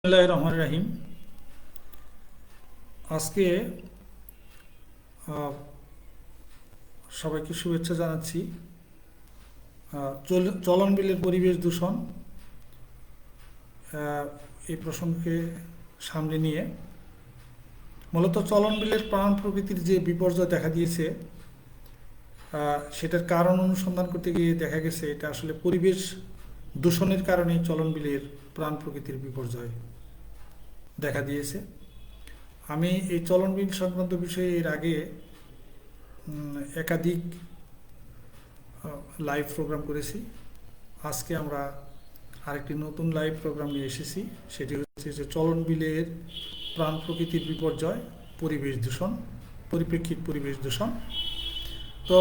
বিসমিল্লাহির রহমানির রহিম। আজকে আহ, সবাইকে শুভেচ্ছা জানাচ্ছি। চলন বিলের পরিবেশ দূষণ আহ, এই প্রসঙ্গকে সামনে নিয়ে মূলত চলন বিলের প্রাণ প্রকৃতির যে বিপর্যয় দেখা দিয়েছে, সেটার কারণ অনুসন্ধান করতে গিয়ে দেখা গেছে এটা আসলে পরিবেশ দূষণের কারণে চলন বিলের প্রাণ প্রকৃতির বিপর্যয় দেখা দিয়েছে। আমি এই চলন বিল সংক্রান্ত বিষয়ে এর আগে একাধিক লাইভ প্রোগ্রাম করেছি। আজকে আমরা আরেকটি নতুন লাইভ প্রোগ্রাম নিয়ে এসেছি। সেটি হচ্ছে যে চলন বিলের প্রাণ প্রকৃতির বিপর্যয়, পরিবেশ দূষণ, পরিপ্রেক্ষিত পরিবেশ দূষণ। তো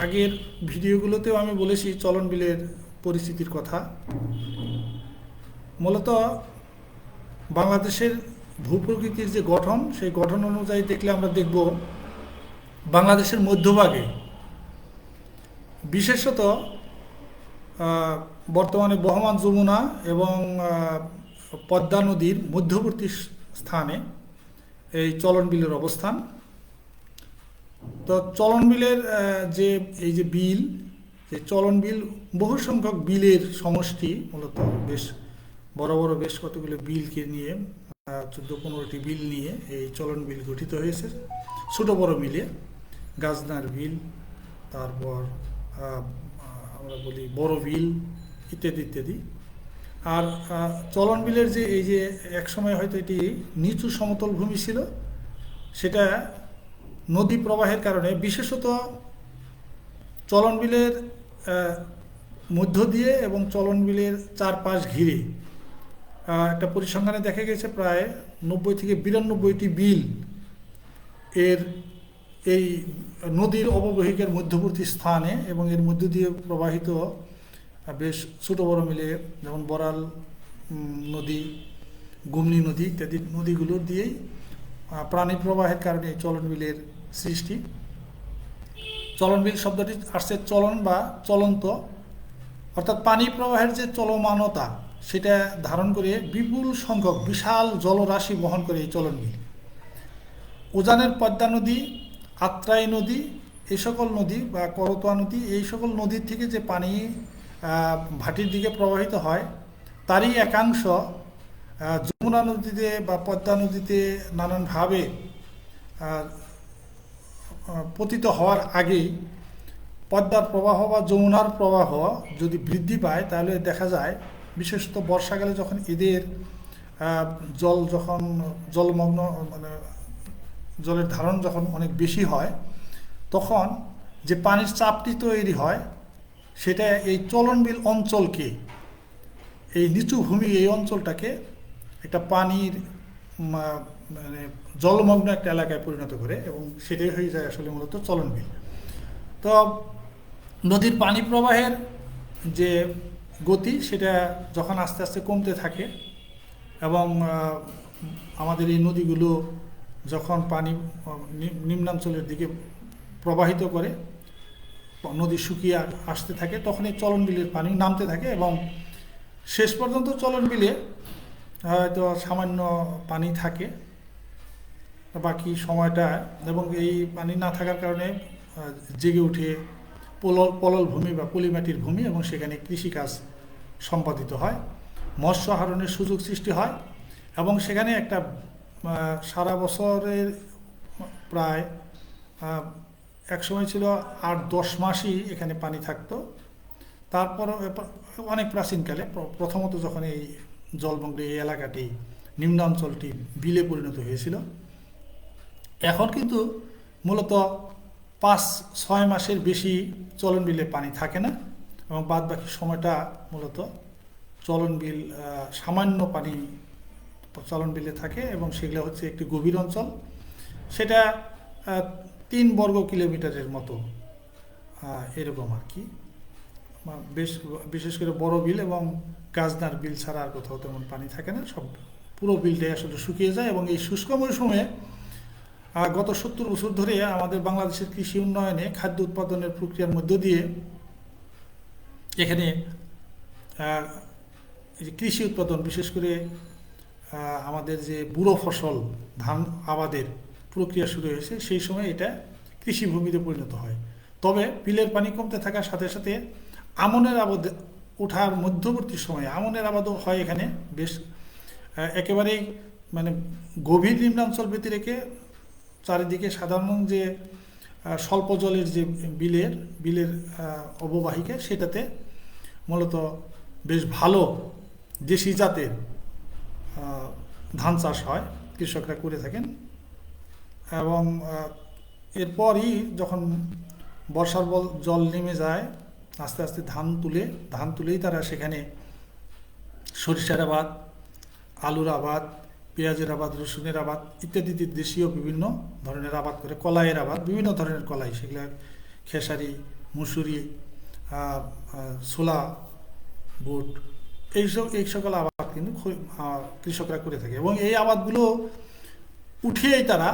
আগের ভিডিওগুলোতেও আমি বলেছি চলন বিলের পরিস্থিতির কথা। মূলত বাংলাদেশের ভূপ্রকৃতির যে গঠন, সেই গঠন অনুযায়ী দেখলে আমরা দেখব বাংলাদেশের মধ্যভাগে, বিশেষত বর্তমানে বহমান যমুনা এবং পদ্মা নদীর মধ্যবর্তী স্থানে এই চলন বিলের অবস্থান। তো চলন বিলের যে এই যে বিল, যে চলন বিল বহু সংখ্যক বিলের সমষ্টি, মূলত বেশ বড় বড় বেশ কতগুলো বিলকে নিয়ে 14-15টি বিল নিয়ে এই চলন বিল গঠিত হয়েছে, ছোট বড় মিলে। গাজনার বিল, তারপর আমরা বলি বড় বিল, ইত্যাদি ইত্যাদি। আর চলন বিলের যে এই যে একসময় হয়তো এটি নিচু সমতল ভূমি ছিল, সেটা নদী প্রবাহের কারণে, বিশেষত চলন বিলের মধ্য দিয়ে এবং চলন বিলের চারপাশ ঘিরে একটা পরিসংখ্যানে দেখা গেছে প্রায় 90 থেকে 92টি বিল এর এই নদীর অববাহিকার মধ্যবর্তী স্থানে এবং এর মধ্য দিয়ে প্রবাহিত বেশ ছোট বড় মিলে, যেমন বরাল নদী, গুমনি নদী ইত্যাদি নদীগুলো দিয়েই প্রাণী প্রবাহের কারণে চলন বিলের সৃষ্টি। চলন বিল শব্দটি আসছে চলন বা চলন্ত, অর্থাৎ পানি প্রবাহের যে চলমানতা সেটা ধারণ করে বিপুল সংখ্যক বিশাল জলরাশি বহন করে এই চলন বিল। উজানের পদ্মা নদী, আত্রাই নদী, এই সকল নদী বা করতোয়া নদী, এই সকল নদীর থেকে যে পানি ভাটির দিকে প্রবাহিত হয়, তারই একাংশ যমুনা নদীতে বা পদ্মা নদীতে নানানভাবে পতিত হওয়ার আগেই পদ্মার প্রবাহ বা যমুনার প্রবাহ যদি বৃদ্ধি পায়, তাহলে দেখা যায় বিশেষত বর্ষাকালে যখন এদের জল যখন জলমগ্ন, মানে জলের ধারণ যখন অনেক বেশি হয়, তখন যে পানির চাপটি তৈরি হয়, সেটা এই চলন বিল অঞ্চলকে, এই নিচু ভূমি এই অঞ্চলটাকে একটা পানির মানে জলমগ্ন একটা এলাকায় পরিণত করে, এবং সেটাই হয়ে যায় আসলে মূলত চলন বিল। তো নদীর পানি প্রবাহের যে গতি, সেটা যখন আস্তে আস্তে কমতে থাকে এবং আমাদের এই নদীগুলো যখন পানি নিম্নাঞ্চলের দিকে প্রবাহিত করে, নদী শুকিয়ে আসতে থাকে, তখন এই চলন বিলের পানি নামতে থাকে এবং শেষ পর্যন্ত চলন বিলে হয়তো সামান্য পানি থাকে বাকি সময়টা, এবং এই পানি না থাকার কারণে জেগে উঠে পলল ভূমি বা পলিমাটির ভূমি, এবং সেখানে কৃষিকাজ সম্পাদিত হয়, মৎস্য আহরণের সুযোগ সৃষ্টি হয়, এবং সেখানে একটা সারা বছরের প্রায় এক সময় ছিল 8-10 মাসই এখানে পানি থাকতো। তারপর অনেক প্রাচীনকালে প্রথমত যখন এই জলমগ্ন এই এলাকাটি, নিম্নাঞ্চলটি বিলে পরিণত হয়েছিল, এখন কিন্তু মূলত 5-6 মাসের বেশি চলন বিলে পানি থাকে না, এবং বাদ বাকি সময়টা মূলত চলন বিল সামান্য পানি চলন বিলে থাকে, এবং সেগুলো হচ্ছে একটি গভীর অঞ্চল। সেটা 3 বর্গ কিলোমিটারের মতো, এরকম আর কি। বেশ বিশেষ করে বড় বিল এবং গাজনার বিল ছাড়া আর কোথাও তেমন পানি থাকে না, সব পুরো বিলটাই আসলে শুকিয়ে যায়। এবং এই শুষ্ক মৌসুমে গত 70 বছর ধরে আমাদের বাংলাদেশের কৃষি উন্নয়নে, খাদ্য উৎপাদনের প্রক্রিয়ার মধ্য দিয়ে এখানে এই যে কৃষি উৎপাদন, বিশেষ করে আমাদের যে বুড়ো ফসল ধান আবাদের প্রক্রিয়া শুরু হয়েছে, সেই সময় এটা কৃষিভূমিতে পরিণত হয়। তবে বিলের পানি কমতে থাকার সাথে সাথে আমনের আবাদ ওঠার মধ্যবর্তী সময়ে আমনের আবাদও হয় এখানে বেশ, একেবারেই মানে গভীর নিম্নাঞ্চল ব্যতি রেখে চারিদিকে সাধারণ যে স্বল্প জলের যে বিলের অববাহিকা, সেটাতে মূলত বেশ ভালো দেশি জাতের ধান চাষ হয়, কৃষকরা করে থাকেন। এবং এরপরই যখন বর্ষার জল নেমে যায়, আস্তে আস্তে ধান তুলেই তারা সেখানে সরিষার আবাদ, আলুর আবাদ, পেঁয়াজের আবাদ, রসুনের আবাদ ইত্যাদি দেশীয় বিভিন্ন ধরনের আবাদ করে, কলাইয়ের আবাদ, বিভিন্ন ধরনের কলাই, সেগুলো খেসারি, মুসুরি, ছোলা, বুট, এই সকল আবাদ কিন্তু কৃষকরা করে থাকে। এবং এই আবাদগুলো উঠিয়েই তারা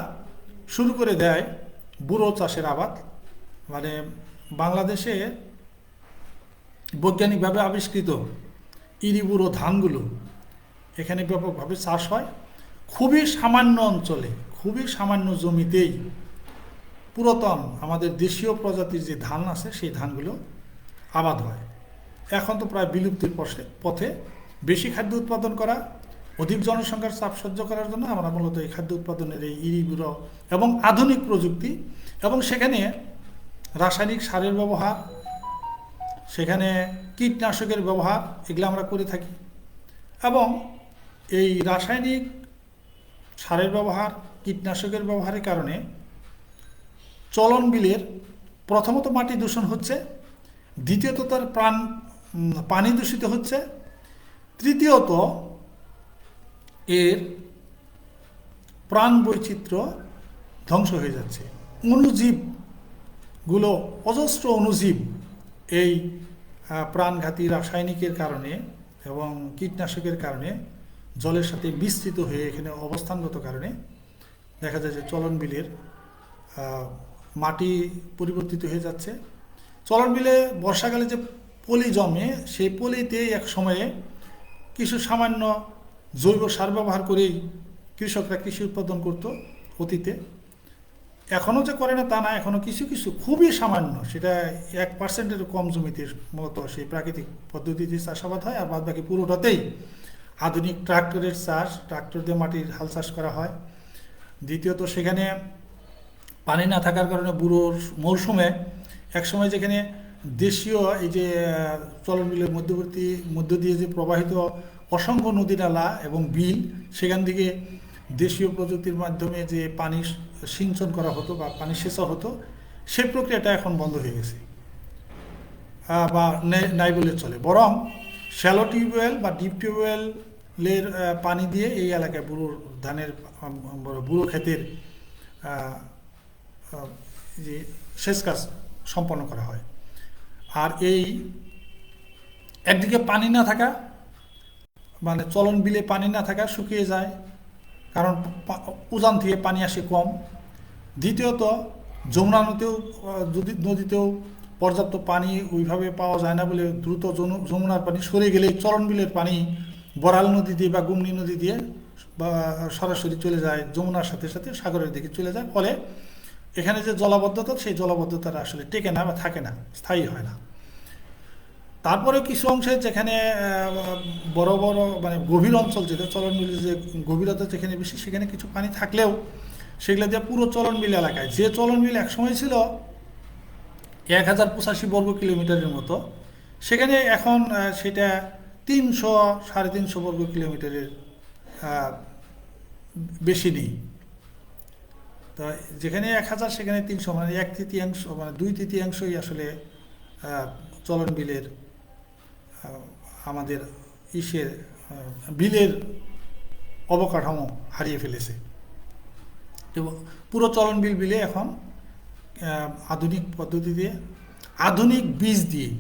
শুরু করে দেয় বুড়ো চাষের আবাদ। মানে বাংলাদেশে বৈজ্ঞানিকভাবে আবিষ্কৃত ইরি বুড়ো ধানগুলো এখানে ব্যাপকভাবে চাষ হয়। খুবই সামান্য অঞ্চলে, খুবই সামান্য জমিতেই পুরাতন আমাদের দেশীয় প্রজাতির যে ধান আছে সেই ধানগুলো আবাদ হয়। এখন তো প্রায় বিলুপ্তির পথে। বেশি খাদ্য উৎপাদন করা, অধিক জনসংখ্যার চাপ সহ্য করার জন্য আমরা মূলত এই খাদ্য উৎপাদনের এই ইরি বুড়ো এবং আধুনিক প্রযুক্তি, এবং সেখানে রাসায়নিক সারের ব্যবহার, সেখানে কীটনাশকের ব্যবহার, এগুলো আমরা করে থাকি। এবং এই রাসায়নিক সারের ব্যবহার, কীটনাশকের ব্যবহারের কারণে চলন বিলের প্রথমত মাটি দূষণ হচ্ছে, দ্বিতীয়ত তার পানি দূষিত হচ্ছে, তৃতীয়ত এর প্রাণ বৈচিত্র্য ধ্বংস হয়ে যাচ্ছে। অণুজীবগুলো, অজস্র অণুজীব এই প্রাণঘাতী রাসায়নিকের কারণে এবং কীটনাশকের কারণে জলের সাথে বিস্তৃত হয়ে এখানে অবস্থানগত কারণে দেখা যায় যে চলন বিলের মাটি পরিবর্তিত হয়ে যাচ্ছে। চলন বিলে বর্ষাকালে যে পলি জমে, সেই পলিতে এক সময়ে কিছু সামান্য জৈব সার ব্যবহার করেই কৃষকরা কৃষি উৎপাদন করত অতীতে। এখনও যে করে না তা না, এখনও কিছু কিছু খুবই সামান্য, সেটা 1%-এর কম জমিতে মূলত সেই প্রাকৃতিক পদ্ধতিতে চাষাবাদ হয়। আর বাদ বাকি পুরোটাতেই আধুনিক ট্রাক্টরের চাষ, ট্রাক্টর দিয়ে মাটির হাল চাষ করা হয়। দ্বিতীয়ত সেখানে পানি না থাকার কারণে বুড়োর মৌসুমে একসময় যেখানে দেশীয় এই যে চলন বিলের মধ্য দিয়ে যে প্রবাহিত অসংখ্য নদী নালা এবং বিল, সেখান থেকে দেশীয় প্রযুক্তির মাধ্যমে যে পানি সিঞ্চন করা হতো বা পানি সেচা হতো, সেই প্রক্রিয়াটা এখন বন্ধ হয়ে গেছে বা নাই বলে চলে। বরং শ্যালো টিউবওয়েল বা ডিপ টিউবওয়েলের পানি দিয়ে এই এলাকায় বুড়ো ক্ষেতের যে সেচ কাজ সম্পন্ন করা হয়। আর এই একদিকে পানি না থাকা, মানে চলন বিলে পানি না থাকা, শুকিয়ে যায়, কারণ উজান থেকে পানি আসে কম। দ্বিতীয়ত যমুনা নদীতেও পর্যাপ্ত পানি ওইভাবে পাওয়া যায় না বলে দ্রুত যমুনার পানি সরে গেলে চলন বিলের পানি বরাল নদী দিয়ে বা গুমনি নদী দিয়ে বা সরাসরি চলে যায় যমুনার সাথে সাথে সাগরের দিকে চলে যায়। ফলে এখানে যে জলাবদ্ধতা, সেই জলাবদ্ধতাটা আসলে টেকে না বা থাকে না, স্থায়ী হয় না। তারপরে কিছু অংশে যেখানে বড় বড় মানে গভীর অঞ্চল, যেটা চলন বিলের যে গভীরতা যেখানে বেশি, সেখানে কিছু পানি থাকলেও সেগুলো দিয়ে পুরো চলন বিল এলাকায়, যে চলন বিল একসময় ছিল 1085 বর্গ কিলোমিটারের মতো, সেখানে এখন সেটা 300-350 বর্গ কিলোমিটারের বেশি নেই। তো যেখানে 1000 সেখানে 300, মানে 1/3, মানে 2/3 আসলে চলন বিলের আমাদের বিলের অবকাঠামো হারিয়ে ফেলেছে। এবং পুরো চলন বিলে এখন আধুনিক পদ্ধতি দিয়ে, আধুনিক বীজ দিয়ে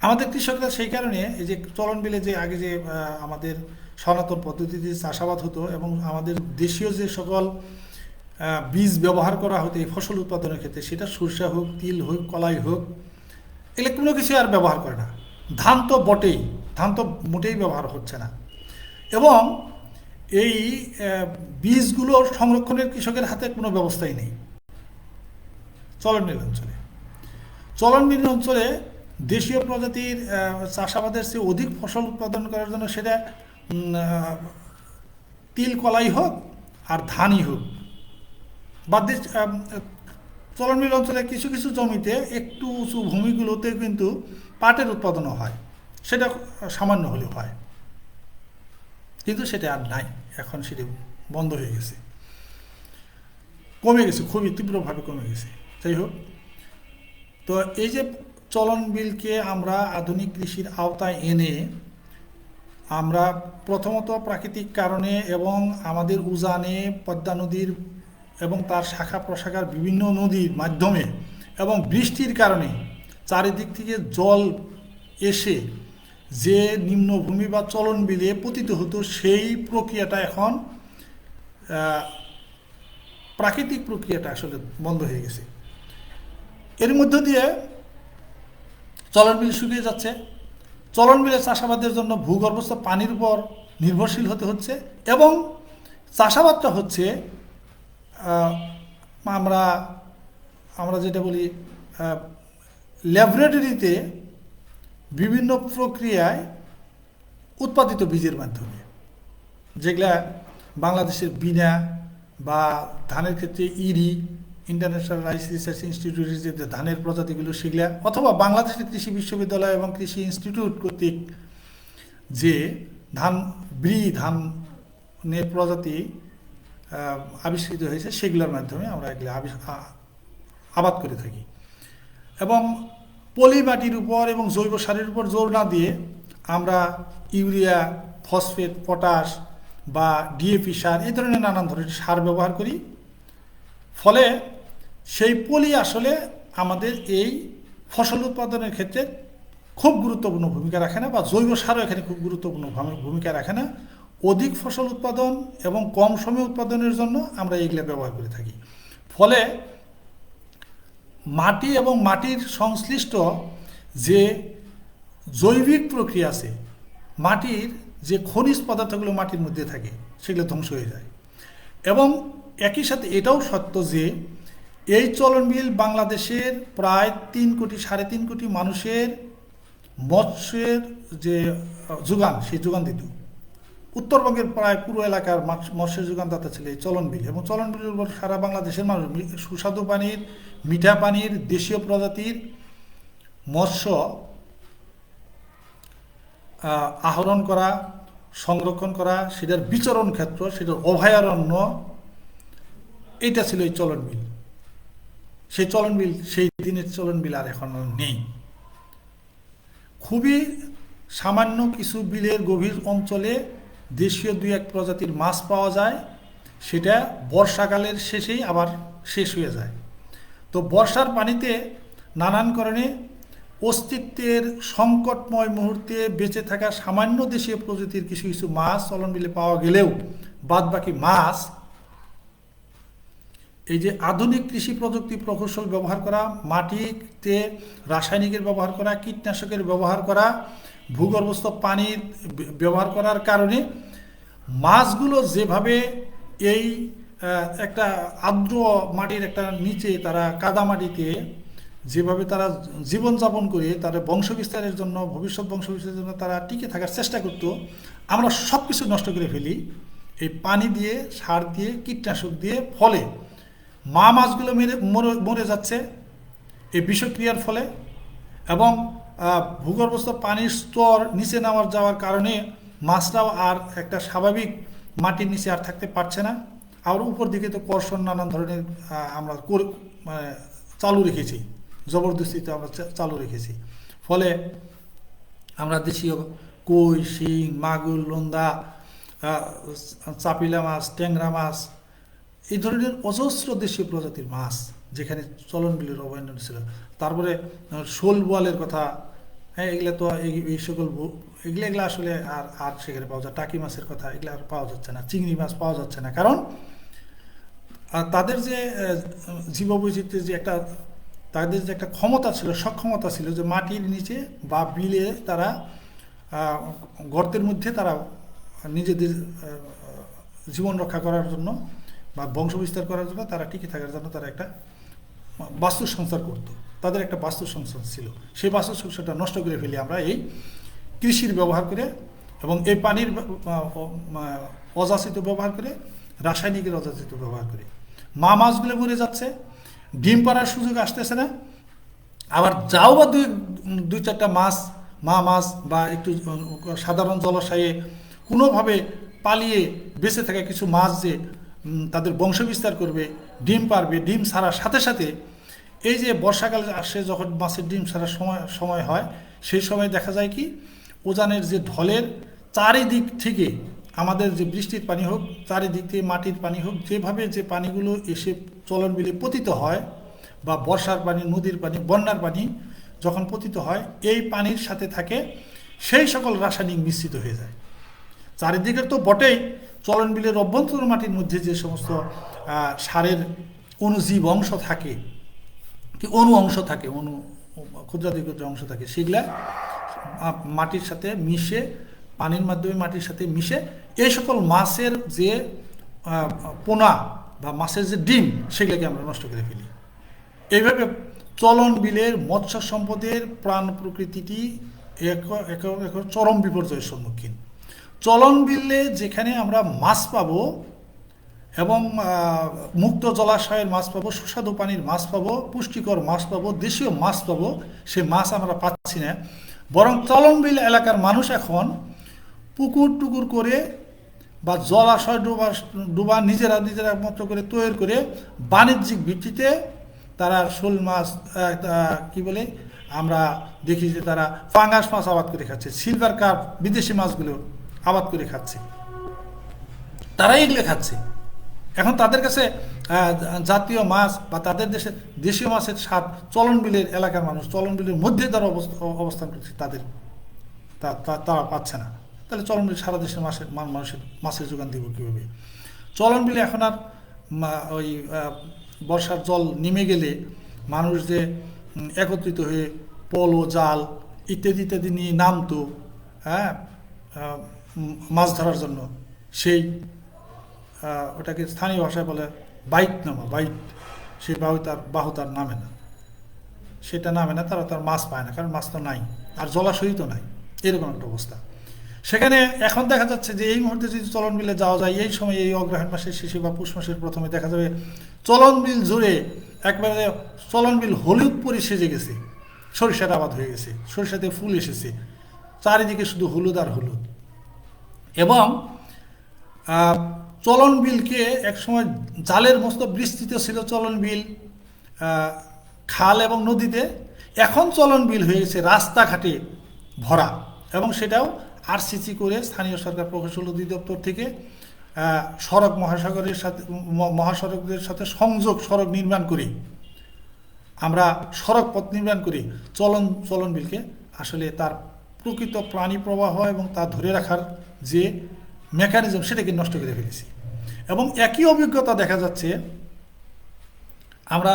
আমাদের কৃষকরা, সেই কারণে এই যে চলন বিলে যে আগে যে আমাদের সনাতন পদ্ধতিতে চাষাবাদ হতো এবং আমাদের দেশীয় যে সকল বীজ ব্যবহার করা হতো এই ফসল উৎপাদনের ক্ষেত্রে, সেটা সরষা হোক, তিল হোক, কলাই হোক, এগুলো কোনো কিছু আর ব্যবহার করে না। ধান তো বটেই, ধান তো মোটেই ব্যবহার হচ্ছে না। এবং এই বীজগুলো সংরক্ষণের কৃষকের হাতে কোনো ব্যবস্থাই নেই চলনবিল অঞ্চলে। চলনবিল অঞ্চলে দেশীয় প্রজাতির চাষাবাদের চেয়ে অধিক ফসল উৎপাদন করার জন্য সেটা তিল কলাই হোক আর ধানই হোক, বা চলনবিল অঞ্চলে কিছু কিছু জমিতে একটু উঁচু ভূমিগুলোতে কিন্তু পাটের উৎপাদনও হয়, সেটা সামান্য হলেও হয়, কিন্তু সেটা আর নাই, এখন সেটা বন্ধ হয়ে গেছে, কমে গেছে, খুবই তীব্রভাবে কমে গেছে। যাই হোক, তো এই যে চলনবিলকে আমরা আধুনিক কৃষির আওতায় এনে আমরা প্রথমত প্রাকৃতিক কারণে এবং আমাদের উজানে পদ্মা নদীর এবং তার শাখা প্রশাখার বিভিন্ন নদীর মাধ্যমে এবং বৃষ্টির কারণে চারিদিক থেকে জল এসে যে নিম্নভূমি বা চলনবিলে পতিত হতো, সেই প্রক্রিয়াটা এখন প্রাকৃতিক প্রক্রিয়াটা আসলে বন্ধ হয়ে গেছে। এর মধ্য দিয়ে চলনবিল শুকিয়ে যাচ্ছে। চলনবিলে চাষাবাদের জন্য ভূগর্ভস্থ পানির উপর নির্ভরশীল হতে হচ্ছে, এবং চাষাবাদটা হচ্ছে আমরা আমরা যেটা বলি ল্যাবরেটরিতে বিভিন্ন প্রক্রিয়ায় উৎপাদিত বীজের মাধ্যমে, যেগুলা বাংলাদেশের বিনা বা ধানের ক্ষেত্রে ইরি ইন্টারন্যাশনাল রাইস রিসার্চ ইনস্টিটিউটের যে ধানের প্রজাতিগুলো সেগুলা, অথবা বাংলাদেশের কৃষি বিশ্ববিদ্যালয় এবং কৃষি ইনস্টিটিউট কর্তৃক যে ধানের প্রজাতি আবিষ্কৃত হয়েছে সেগুলোর মাধ্যমে আমরা এগুলো আবাদ করে থাকি। এবং পলি মাটির উপর এবং জৈব সারের উপর জোর না দিয়ে আমরা ইউরিয়া, ফসফেট, পটাশ বা ডিএপি সার, এই ধরনের নানান ধরনের সার ব্যবহার করি। ফলে সেই পলি আসলে আমাদের এই ফসল উৎপাদনের ক্ষেত্রে খুব গুরুত্বপূর্ণ ভূমিকা রাখে না, বা জৈব সারও এখানে খুব গুরুত্বপূর্ণ ভূমিকা রাখে না। অধিক ফসল উৎপাদন এবং কম সময় উৎপাদনের জন্য আমরা এইগুলো ব্যবহার করে থাকি। ফলে মাটি এবং মাটির সংশ্লিষ্ট যে জৈবিক প্রক্রিয়া আছে, মাটির যে খনিজ পদার্থগুলো মাটির মধ্যে থাকে সেগুলো ধ্বংস হয়ে যায়। এবং একই সাথে এটাও সত্য যে এই চলনবিল বাংলাদেশের প্রায় 3 কোটি 3.5 কোটি মানুষের মৎস্যের যে যোগান, সেই যোগান দিত। উত্তরবঙ্গের প্রায় পুরো এলাকার মৎস্যের যোগানদাতা ছিল এই চলনবিল, এবং চলনবিলের উপর সারা বাংলাদেশের মানুষ সুস্বাদু পানির, মিঠা পানির, দেশীয় প্রজাতির মৎস্য আহরণ করা, সংরক্ষণ করা, সেটার বিচরণ ক্ষেত্র, সেটার অভয়ারণ্য, এইটা ছিল এই চলনবিল। সেই চলনবিল, সেই দিনের চলনবিল আর এখন নেই। খুবই সামান্য কিছু বিলের গভীর অঞ্চলে দেশীয় 2-1 প্রজাতির মাছ পাওয়া যায়, সেটা বর্ষাকালের শেষেই আবার শেষ হয়ে যায়। তো বর্ষার পানিতে নানান কারণে অস্তিত্বের সংকটময় মুহূর্তে বেঁচে থাকা সামান্য দেশীয় প্রজাতির কিছু কিছু মাছ চলনবিলে পাওয়া গেলেও বাদবাকি মাছ এই যে আধুনিক কৃষি প্রযুক্তি প্রকৌশল ব্যবহার করা, মাটিতে রাসায়নিকের ব্যবহার করা, কীটনাশকের ব্যবহার করা, ভূগর্ভস্থ পানির ব্যবহার করার কারণে মাছগুলো যেভাবে এই একটা আর্দ্র মাটির একটা নিচে তারা কাদা মাটিতে যেভাবে তারা জীবনযাপন করে তারা বংশবিস্তারের জন্য, ভবিষ্যৎ বংশবিস্তারের জন্য তারা টিকে থাকার চেষ্টা করত, আমরা সব কিছু নষ্ট করে ফেলি এই পানি দিয়ে, সার দিয়ে, কীটনাশক দিয়ে। ফলে মাছগুলো মরে যাচ্ছে এই বিষক্রিয়ার ফলে, এবং ভূগর্ভস্থ পানির স্তর নিচে যাওয়ার কারণে মাছরাও আর একটা স্বাভাবিক মাটির নিচে আর থাকতে পারছে না। আর উপর দিকে তো কর্ষণ নানান ধরনের আমরা চালু রেখেছি, জবরদস্তিতে আমরা চালু রেখেছি। ফলে আমরা দেশীয় কই, শিং, মাগুর, লোন্দা, চাপিলা মাছ, ট্যাংরা মাছ, এই ধরনের অজস্র দেশীয় প্রজাতির মাছ যেখানে চলনবিলের অভয়ারণ্য ছিল। তারপরে শোল বোয়ালের কথা, হ্যাঁ, এগুলো তো এই সকল এগুলো আসলে আর সেখানে পাওয়া যায়। টাকি মাছের কথা, এগুলো আর পাওয়া যাচ্ছে না। চিংড়ি মাছ পাওয়া যাচ্ছে না, কারণ তাদের যে জীববৈচিত্র্যের যে একটা, তাদের যে একটা ক্ষমতা ছিল, সক্ষমতা ছিল যে মাটির নিচে বা বিলে তারা গর্তের মধ্যে তারা নিজেদের জীবন রক্ষা করার জন্য বা বংশ বিস্তার করার জন্য, তারা টিকে থাকার জন্য তারা একটা বাস্তু সংস্থার করতো। তাদের একটা বাস্তু সংস্থা ছিল, সেই বাস্তু সংস্থাটা নষ্ট করে ফেলি আমরা এই কৃষির ব্যবহার করে, এবং এই পানির অযাচিত ব্যবহার করে, রাসায়নিকের অযাচিত ব্যবহার করে মাছগুলো মরে যাচ্ছে, ডিম পাড়ার সুযোগ আসতেছে না। আবার যাও বা দুই চারটা মাছ বা একটু সাধারণ জলাশয়ে কোনোভাবে পালিয়ে বেঁচে থাকা কিছু মাছ যে তাদের বংশ বিস্তার করবে, ডিম পারবে, ডিম ছাড়ার সাথে সাথে এই যে বর্ষাকাল আসে, যখন মাছের ডিম ছাড়ার সময় হয়, সেই সময় দেখা যায় কি উজানের যে ঢলের চারিদিক থেকে আমাদের যে বৃষ্টির পানি হোক, চারিদিক থেকে মাটির পানি হোক, যেভাবে যে পানিগুলো এসে চলন বিলে পতিত হয়, বা বর্ষার পানি, নদীর পানি, বন্যার পানি যখন পতিত হয়, এই পানির সাথে থাকে সেই সকল রাসায়নিক মিশ্রিত হয়ে যায়। চারিদিকের তো বটেই, চলন বিলের অভ্যন্তর মাটির মধ্যে যে সমস্ত সারের অণুজীব অংশ থাকে, কি অণু অংশ থাকে, ক্ষুদ্রাতি ক্ষুদ্র অংশ থাকে, সেগুলা মাটির সাথে মিশে, পানির মাধ্যমে মাটির সাথে মিশে এই সকল মাছের যে পোনা বা মাছের যে ডিম, সেগুলোকে আমরা নষ্ট করে ফেলি। এইভাবে চলন বিলের মৎস্য সম্পদের প্রাণ প্রকৃতিটি এক চরম বিপর্যয়ের সম্মুখীন। চলন বিলে যেখানে আমরা মাছ পাবো, এবং মুক্ত জলাশয়ের মাছ পাবো, সুস্বাদু পানির মাছ পাবো, পুষ্টিকর মাছ পাবো, দেশীয় মাছ পাবো, সে মাছ আমরা পাচ্ছি না। বরং চলনবিল এলাকার মানুষ এখন পুকুর টুকুর করে বা জলাশয় ডুবা নিজেরা মতো করে তৈরি করে বাণিজ্যিক ভিত্তিতে তারা শোল মাছ, কি বলে আমরা দেখি যে তারা ফাঙ্গাস মাছ আবাদ করে খাচ্ছে, সিলভার কার্প, বিদেশি মাছগুলো আবাদ করে খাচ্ছে, তারা এগুলো খাচ্ছে। এখন তাদের কাছে জাতীয় মাছ বা তাদের দেশের দেশীয় মাছের স্বাদ চলন বিলের এলাকার মানুষ, চলন বিলের মধ্যে তারা অবস্থান করছে, তারা পাচ্ছে না। তাহলে চলন বিল সারা দেশের মানুষের মাছের যোগান দিব কীভাবে? চলন বিলে এখন আর ওই বর্ষার জল নেমে গেলে মানুষ যে একত্রিত হয়ে পলো, জাল ইত্যাদি ইত্যাদি নিয়ে নামতো, হ্যাঁ, মাছ ধরার জন্য, সেই ওটাকে স্থানীয় ভাষায় বলে বাইট নামা, বাইট, সেই বাহু তার নামে না, সেটা নামে না, তারা তার মাছ পায় না, কারণ মাছ তো নাই, আর জলাশয়ই তো নাই, এরকম একটা অবস্থা। সেখানে এখন দেখা যাচ্ছে যে এই মুহূর্তে যদি চলন বিলে যাওয়া যায়, এই সময় এই অগ্রহায়ণ মাসের শেষে বা পুষ মাসের প্রথমে দেখা যাবে চলন বিল জুড়ে একবারে চলন বিল হলুদ পরি সেজে গেছে, সরিষার আবাদ হয়ে গেছে, সরিষাতে ফুল এসেছে, চারিদিকে শুধু হলুদ আর হলুদ। এবং চলন বিলকে একসময় জালের মতো বিস্তৃত ছিল চলন বিল, খাল এবং নদীতে, এখন চলন বিল হয়ে গেছে রাস্তাঘাটে ভরা, এবং সেটাও আরসিসি করে স্থানীয় সরকার প্রকৌশল অধিদপ্তর থেকে সড়ক মহাসড়কের সাথে সংযোগ সড়ক নির্মাণ করি, আমরা সড়ক পথ নির্মাণ করি চলন বিলকে আসলে তার প্রকৃত প্রাণী প্রবাহ এবং তা ধরে রাখার যে মেকানিজম, সেটাকে নষ্ট করে ফেলেছি। এবং একই অভিজ্ঞতা দেখা যাচ্ছে আমরা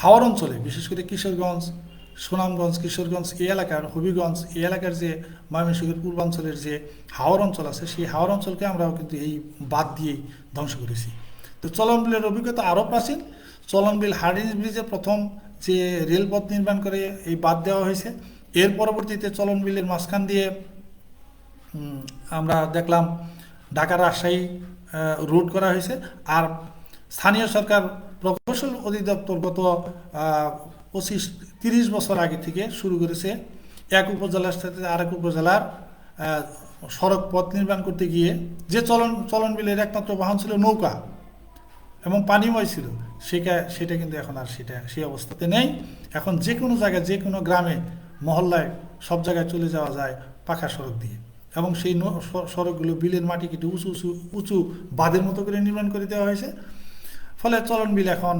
হাওড় অঞ্চলে, বিশেষ করে কিশোরগঞ্জ, সুনামগঞ্জ, কিশোরগঞ্জ এই এলাকার, হবিগঞ্জ এই এলাকার যে ময়মনসিংহের পূর্বাঞ্চলের যে হাওড় অঞ্চল আছে, সেই হাওড় অঞ্চলকে আমরাও কিন্তু এই বাঁধ দিয়েই ধ্বংস করেছি। তো চলন বিলের অভিজ্ঞতা আরও প্রাচীন। চলন বিল হার্ডিঞ্জ ব্রিজে প্রথম যে রেলপথ নির্মাণ করে এই বাঁধ দেওয়া হয়েছে, এর পরবর্তীতে চলন বিলের মাঝখান দিয়ে আমরা দেখলাম ঢাকা রাজশাহী রুট করা হয়েছে। আর স্থানীয় সরকার প্রকৌশল অধিদপ্তর গত 25-30 বছর আগে থেকে শুরু করেছে এক উপজেলার সাথে আরেক উপজেলার সড়ক পথ নির্মাণ করতে গিয়ে, যে চলন বিলের একমাত্র বাহন ছিল নৌকা এবং পানিময় ছিল, সেটা কিন্তু এখন আর সেই অবস্থাতে নেই। এখন যে কোনো জায়গায়, যে কোনো গ্রামে মহল্লায় সব জায়গায় চলে যাওয়া যায় পাকা সড়ক দিয়ে, এবং সেই সড়কগুলো বিলের মাটি কেটে উঁচু বাঁধের মতো করে নির্মাণ করে দেওয়া হয়েছে। ফলে চলন বিল এখন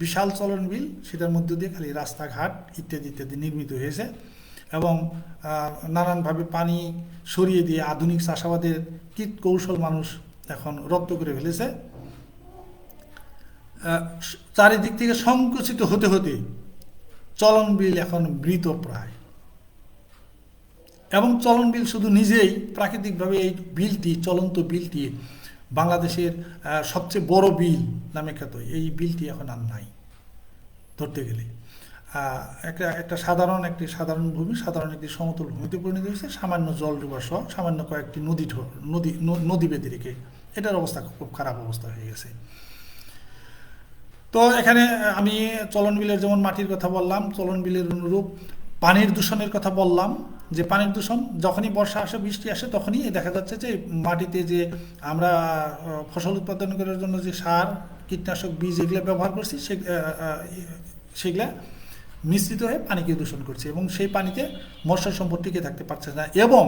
বিশাল চলন বিল, সেটার মধ্য দিয়ে খালি রাস্তাঘাট ইত্যাদি ইত্যাদি নির্মিত হয়েছে, এবং নানানভাবে পানি সরিয়ে দিয়ে আধুনিক চাষাবাদের কীট কৌশল মানুষ এখন রপ্ত করে ফেলেছে। চারিদিক থেকে সংকুচিত হতে হতে চলন বিল এখন মৃত প্রায়। এবং চলন বিল শুধু নিজেই প্রাকৃতিকভাবে এই বিলটি, চলন্ত বিলটি বাংলাদেশের সবচেয়ে বড় বিল নামে খ্যাত। এই বিলটি এখন আর নাই ধরতে গেলে। একটা সাধারণ ভূমি, সাধারণ একটি সমতল ভূমিতে পরিণত হয়েছে, সামান্য জল ডুবা সহ সামান্য কয়েকটি নদী বেঁধে রেখে। এটার অবস্থা খুব খারাপ অবস্থা হয়ে গেছে। তো এখানে আমি চলন বিলের যেমন মাটির কথা বললাম, চলন বিলের অনুরূপ পানির দূষণের কথা বললাম, যে পানির দূষণ যখনই বর্ষা আসে, বৃষ্টি আসে, তখনই দেখা যাচ্ছে যে মাটিতে যে আমরা ফসল উৎপাদন করার জন্য যে সার, কীটনাশক, বীজ এগুলো ব্যবহার করছি, সেগুলা মিশ্রিত হয়ে পানিকে দূষণ করছে, এবং সেই পানিতে মৎস্য সম্পদ টিকে থাকতে পারছে না। এবং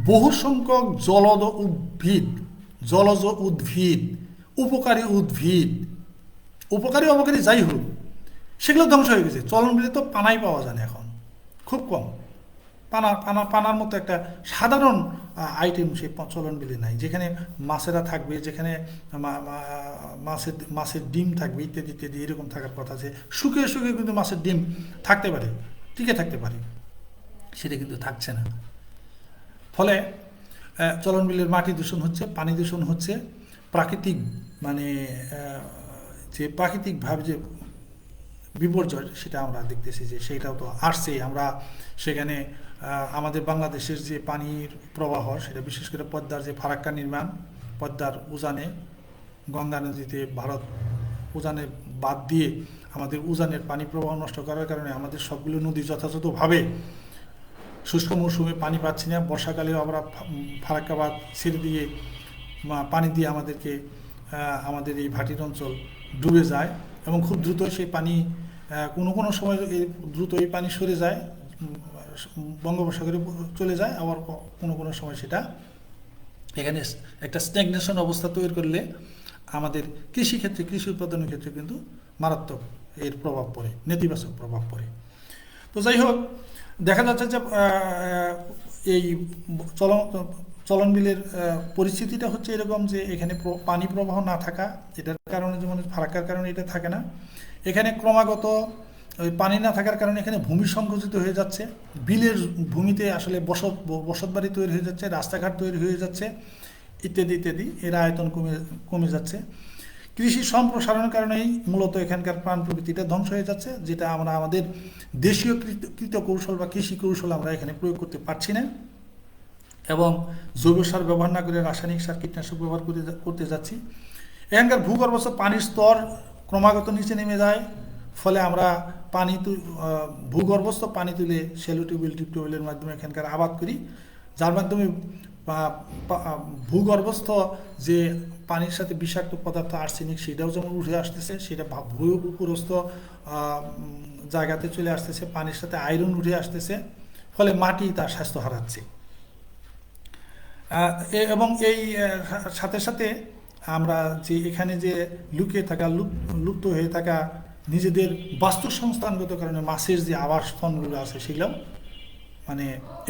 বহু সংখ্যক জলজ উদ্ভিদ, উপকারী অপকারী যাই হোক, সেগুলো ধ্বংস হয়ে গেছে। চলন বিলে তো পানাই পাওয়া যায় না এখন, খুব কম। পানার মতো একটা সাধারণ আইটেম সেই চলন বিলে নাই, যেখানে মাছেরা থাকবে, যেখানে মাছের ডিম থাকবে, ইত্যাদি ইত্যাদি, এরকম থাকার কথা। আছে শুকিয়ে কিন্তু মাছের ডিম থাকতে পারে, টিকে থাকতে পারে, সেটা কিন্তু থাকছে না। ফলে চলন বিলের মাটি দূষণ হচ্ছে, পানি দূষণ হচ্ছে, প্রাকৃতিক যে প্রাকৃতিকভাবে যে বিপর্যয়, সেটা আমরা দেখতেছি যে সেটাও তো আসছে। আমরা সেখানে আমাদের বাংলাদেশের যে পানির প্রবাহ, সেটা বিশেষ করে পদ্মার যে ফারাক্কা নির্মাণ, পদ্মার উজানে, গঙ্গা নদীতে ভারত উজানে বাদ দিয়ে আমাদের উজানের পানি প্রবাহ নষ্ট করার কারণে আমাদের সবগুলো নদী যথাযথভাবে শুষ্ক মৌসুমে পানি পাচ্ছি না। বর্ষাকালেও আমরা ফারাক্কা বাঁধ ছেড়ে দিয়ে পানি দিয়ে আমাদের এই ভাটির অঞ্চল ডুবে যায়, এবং খুব দ্রুত সেই পানি কোনো সময় দ্রুত এই পানি সরে যায়, বঙ্গোপসাগরে চলে যায়, আবার কোনো সময় সেটা এখানে একটা স্ট্যাগনেশন অবস্থা তৈরি করলে আমাদের কৃষি উৎপাদনের ক্ষেত্রে কিন্তু মারাত্মক এর প্রভাব পড়ে, নেতিবাচক প্রভাব পড়ে। তো যাই হোক, দেখা যাচ্ছে যে এই চলন বিলের পরিস্থিতিটা হচ্ছে এরকম যে এখানে পানি প্রবাহ না থাকা, এটার কারণে, যেমন ফারাক্কার কারণে এটা থাকে না। এখানে ক্রমাগত ওই পানি না থাকার কারণে এখানে ভূমি সংকুচিত হয়ে যাচ্ছে, বিলের ভূমিতে আসলে বসত বাড়ি তৈরি হয়ে যাচ্ছে, রাস্তাঘাট তৈরি হয়ে যাচ্ছে, ইত্যাদি ইত্যাদি, এর আয়তন কমে যাচ্ছে। কৃষি সম্প্রসারণের কারণেই মূলত এখানকার প্রাণ প্রকৃতিটা ধ্বংস হয়ে যাচ্ছে, যেটা আমরা আমাদের দেশীয় কৃত কৌশল বা কৃষি কৌশল আমরা এখানে প্রয়োগ করতে পারছি না, এবং জৈব সার ব্যবহার না করে রাসায়নিক সার, কীটনাশক ব্যবহার করতে যাচ্ছি। এখানকার ভূগর্ভস্থ পানির স্তর ক্রমাগত নিচে নেমে যায়, ফলে আমরা ভূগর্ভস্থ পানি তুলে শ্যালো টিউবওয়েল, ডিপ টিউবওয়েলের মাধ্যমে এখানকার আবাদ করি, যার মাধ্যমে ভূগর্ভস্থ যে পানির সাথে বিষাক্ত পদার্থ আর্সেনিক, সেটাও যেমন উঠে আসতেছে, সেটা ভূগর্ভস্থ জায়গাতে চলে আসতেছে, পানির সাথে আয়রন উঠে আসতেছে, ফলে মাটি তার স্বাস্থ্য হারাচ্ছে। এবং এই সাথে সাথে আমরা যে এখানে যে লুপ্ত হয়ে থাকা নিজেদের বাস্তুসংস্থানগত কারণে মাছের যে আবাসস্থলগুলো আছে, সেগুলো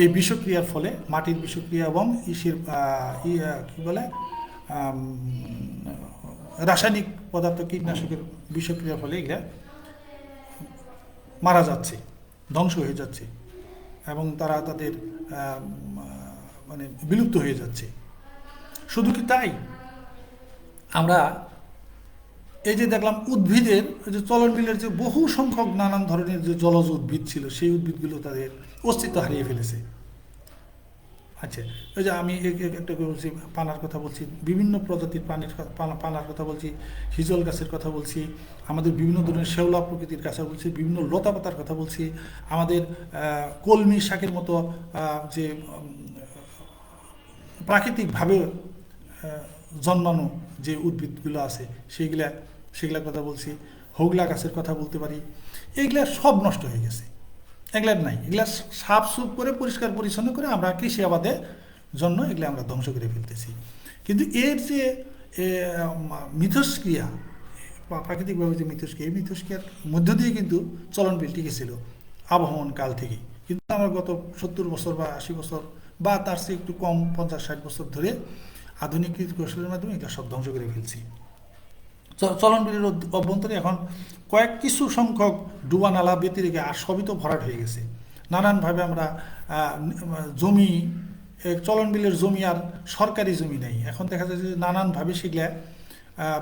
এই বিষক্রিয়ার ফলে, মাটির বিষক্রিয়া এবং রাসায়নিক পদার্থ, কীটনাশকের বিষক্রিয়ার ফলে এগুলা মারা যাচ্ছে, ধ্বংস হয়ে যাচ্ছে, এবং তাদের বিলুপ্ত হয়ে যাচ্ছে। শুধু কি তাই, আমরা এই যে দেখলাম উদ্ভিদের যে চলন বিলের যে বহু সংখ্যক নানান ধরনের যে জলজ উদ্ভিদ ছিল, সেই উদ্ভিদগুলো তাদের অস্তিত্ব হারিয়ে ফেলেছে। আচ্ছা, ওই যে আমি একটা বলছি, পানার কথা বলছি, বিভিন্ন প্রজাতির পানার কথা বলছি, হিজল গাছের কথা বলছি, আমাদের বিভিন্ন ধরনের শেওলা প্রকৃতির গাছ বলছি, বিভিন্ন লতা পাতার কথা বলছি, আমাদের কলমি শাকের মতো যে প্রাকৃতিকভাবে জন্মানো যে উদ্ভিদগুলো আছে, সেগুলার কথা বলছি, হোগলা গাছের কথা বলতে পারি। এইগুলা সব নষ্ট হয়ে গেছে, এগুলার নাই। এগুলা সাফ সুফ করে, পরিষ্কার পরিচ্ছন্ন করে আমরা কৃষি আবাদের জন্য এগুলো আমরা ধ্বংস করে ফেলতেছি। কিন্তু এর যে মিথস্ক্রিয়া, প্রাকৃতিকভাবে যে মিথস্ক্রিয়া, এই মিথস্ক্রিয়ার মধ্য দিয়ে কিন্তু চলন বিল টিকেছিল আবহমান কাল থেকে। কিন্তু আমরা গত 70 বছর বা 80 বছর বা তার চেয়ে একটু কম, 50-60 বছর ধরে আধুনিক কৌশলের মাধ্যমে এটা সব ধ্বংস করে ফেলছি। চলন বিলের অভ্যন্তরে এখন কিছু সংখ্যক ডুবা নালা ব্যতিরেকে আর সবই তো ভরাট হয়ে গেছে। নানানভাবে আমরা জমি, চলন বিলের জমি আর সরকারি জমি নেই। এখন দেখা যাচ্ছে যে নানানভাবে সেগুলা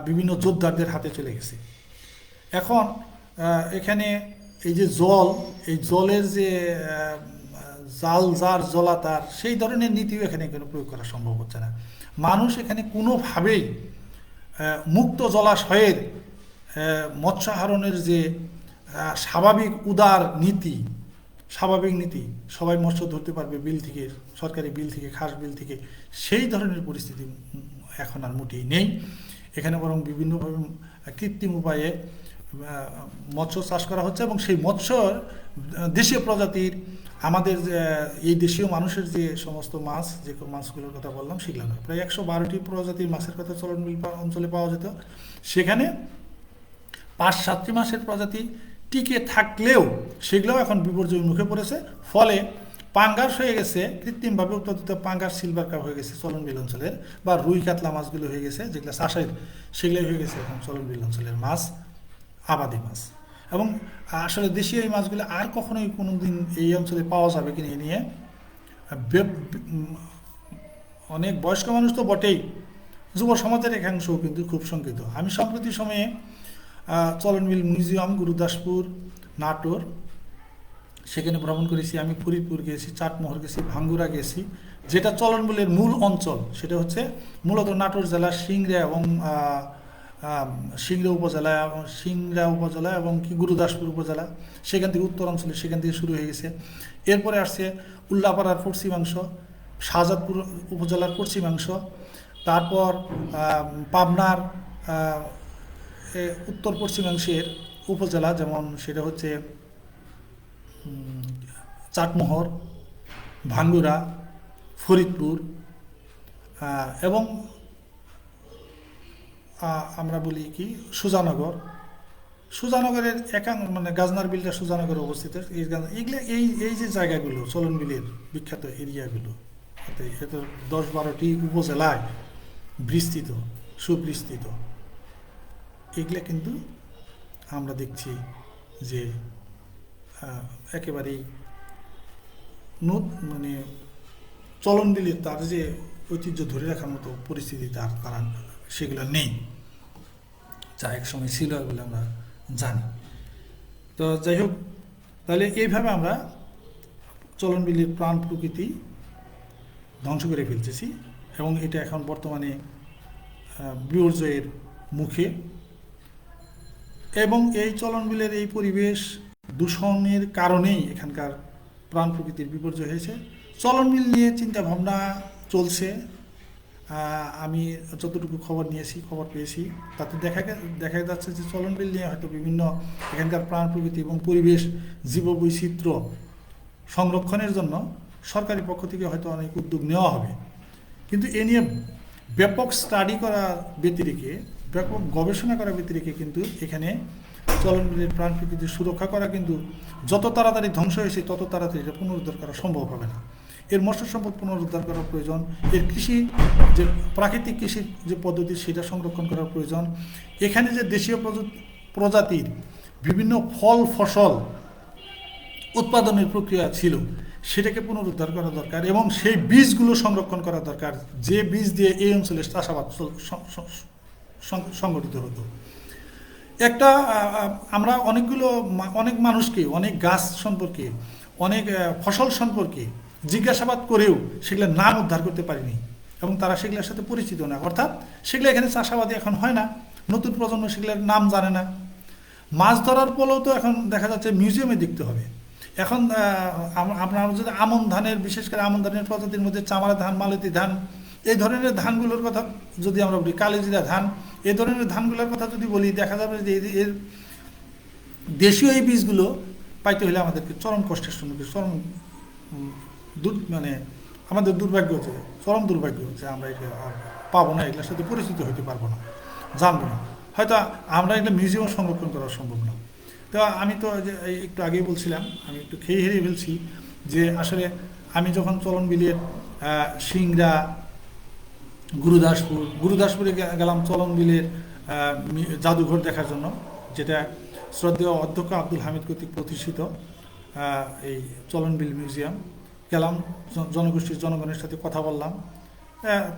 বিভিন্ন যোদ্ধারদের হাতে চলে গেছে। এখন এখানে এই যে জল, এই জলের যে জাল যার জলা তার, সেই ধরনের নীতিও এখানে কোনো প্রয়োগ করা সম্ভব হচ্ছে না। মানুষ এখানে কোনোভাবেই মুক্ত জলাশয়ের মৎস্য আহরণের যে স্বাভাবিক উদার নীতি, স্বাভাবিক নীতি, সবাই মৎস্য ধরতে পারবে বিল থেকে, সরকারি বিল থেকে, খাস বিল থেকে, সেই ধরনের পরিস্থিতি এখন আর মোটেই নেই। এখানে বরং বিভিন্নভাবে কৃত্রিম উপায়ে মৎস্য চাষ করা হচ্ছে, এবং সেই মৎস্য দেশীয় প্রজাতির, আমাদের এই দেশীয় মানুষের যে সমস্ত মাছ, যে মাছগুলোর কথা বললাম সেগুলো নয়। প্রায় 112টি প্রজাতির মাছের কথা চলনবিল অঞ্চলে পাওয়া যেত। সেখানে 5-7টি মাছের প্রজাতি টিকে থাকলেও সেগুলোও এখন বিপর্যয়ের মুখে পড়েছে। ফলে পাঙ্গাস হয়ে গেছে, কৃত্রিমভাবে উৎপাদিত পাঙ্গাস সিলভার কাপ হয়ে গেছে চলনবিল অঞ্চলের, বা রুই কাতলা মাছগুলো হয়ে গেছে যেগুলো চাষের, সেগুলোই হয়ে গেছে এখন চলনবিল অঞ্চলের মাছ, আবাদি মাছ। এবং আসলে দেশীয় এই মাছগুলো আর কখনোই কোনো দিন এই অঞ্চলে পাওয়া যাবে কিনা এ নিয়ে অনেক বয়স্ক মানুষ তো বটেই, যুব সমাজের একাংশও কিন্তু খুব শঙ্কিত। আমি সম্প্রতি সময়ে চলনবিল মিউজিয়াম, গুরুদাসপুর, নাটোর, সেখানে ভ্রমণ করেছি। আমি ফরিদপুর গেছি, চাটমোহর গেছি, ভাঙ্গুরা গেছি। যেটা চলনবিলের মূল অঞ্চল সেটা হচ্ছে মূলত নাটোর জেলার সিংড়া এবং সিংড়া উপজেলা এবং কি গুরুদাসপুর উপজেলা, সেখান থেকে উত্তর অঞ্চলে, সেখান থেকে শুরু হয়ে গেছে। এরপরে আসছে উল্লাপাড়ার পশ্চিমাংশ, শাহজাদপুর উপজেলার পশ্চিমাংশ, তারপর পাবনার উত্তর পশ্চিমাংশের উপজেলা, যেমন সেটা হচ্ছে চাটমোহর, ভাঙ্গুরা, ফরিদপুর, এবং আমরা বলি কি সুজানগরের মানে গাজনার বিলটা সুজানগরে অবস্থিত। এইগুলো এই যে জায়গাগুলো চলন বিলের বিখ্যাত এরিয়াগুলো, এতে 10-12টি উপজেলায় বিস্তৃত, সুবিস্তৃত। এগুলো কিন্তু আমরা দেখছি যে একেবারেই মানে চলন বিলের তার যে ঐতিহ্য ধরে রাখার মতো পরিস্থিতি তারা সেগুলো নেই, যা এক সময় ছিল বলে আমরা জানি। তো যাই হোক, তাহলে এইভাবে আমরা চলনবিলের প্রাণ প্রকৃতি ধ্বংস করে ফেলতেছি, এবং এটা এখন বর্তমানে বিপর্যয়ের মুখে। এবং এই চলনবিলের এই পরিবেশ দূষণের কারণেই এখানকার প্রাণ প্রকৃতির বিপর্যয় হয়েছে। চলনবিল নিয়ে চিন্তা ভাবনা চলছে। আমি যতটুকু খবর পেয়েছি তাতে দেখা যাচ্ছে যে চলনবিল নিয়ে হয়তো বিভিন্ন এখানকার প্রাণ প্রকৃতি এবং পরিবেশ জীববৈচিত্র্য সংরক্ষণের জন্য সরকারি পক্ষ থেকে হয়তো অনেক উদ্যোগ নেওয়া হবে। কিন্তু এ নিয়ে ব্যাপক স্টাডি করা ব্যতিরেকে, ব্যাপক গবেষণা করা ব্যতিরেকে কিন্তু এখানে চলনবিলের প্রাণ প্রকৃতির সুরক্ষা করা কিন্তু যত তাড়াতাড়ি ধ্বংস হয়েছে তত তাড়াতাড়ি এটা পুনরুদ্ধার করা সম্ভব হবে না। এর মৎস্য সম্পদ পুনরুদ্ধার করার প্রয়োজন, এর কৃষি যে প্রাকৃতিক কৃষির যে পদ্ধতি সেটা সংরক্ষণ করার প্রয়োজন। এখানে যে দেশীয় প্রজাতির বিভিন্ন ফল ফসল উৎপাদনের প্রক্রিয়া ছিল সেটাকে পুনরুদ্ধার করা দরকার, এবং সেই বীজগুলো সংরক্ষণ করা দরকার, যে বীজ দিয়ে এই অঞ্চলে চাষাবাদ সংগঠিত হতো। আমরা অনেক মানুষকে, অনেক গাছ সম্পর্কে, অনেক ফসল সম্পর্কে জিজ্ঞাসাবাদ করেও সেগুলোর নাম উদ্ধার করতে পারিনি, এবং তারা সেগুলোর সাথে পরিচিত না। অর্থাৎ সেগুলো এখানে চাষাবাদী এখন হয় না, নতুন প্রজন্ম সেগুলোর নাম জানে না। মাছ ধরার ফলেও তো এখন দেখা যাচ্ছে মিউজিয়ামে দেখতে হবে। এখন আমরা যদি আমন ধানের, বিশেষ করে আমন ধানের প্রজাতির মধ্যে চামারা ধান, মালতী ধান, এই ধরনের ধানগুলোর কথা যদি আমরা বলি, কালিজিরা ধান, এই ধরনের ধানগুলোর কথা যদি বলি, দেখা যাবে যে এর দেশীয় এই বীজগুলো পাইতে হলে আমাদেরকে চরম কষ্টের সম্মুখীন, চরম মানে আমাদের দুর্ভাগ্য হচ্ছে, চরম দুর্ভাগ্য হচ্ছে আমরা এটা পাবো না, এগুলোর সাথে পরিচিত হতে পারবো না, জানবো না। হয়তো আমরা এগুলো মিউজিয়াম সংরক্ষণ করা সম্ভব না। তো আমি তো একটু আগেই বলছিলাম, আমি একটু খেয়ে হেরিয়ে ফেলছি, যে আসলে আমি যখন চলনবিলের সিংড়া, গুরুদাসপুরে গেলাম চলনবিলের জাদুঘর দেখার জন্য, যেটা শ্রদ্ধেয় অধ্যক্ষ আব্দুল হামিদ কর্তৃক প্রতিষ্ঠিত এই চলনবিল মিউজিয়াম। গেলাম, জনগোষ্ঠীর জনগণের সাথে কথা বললাম।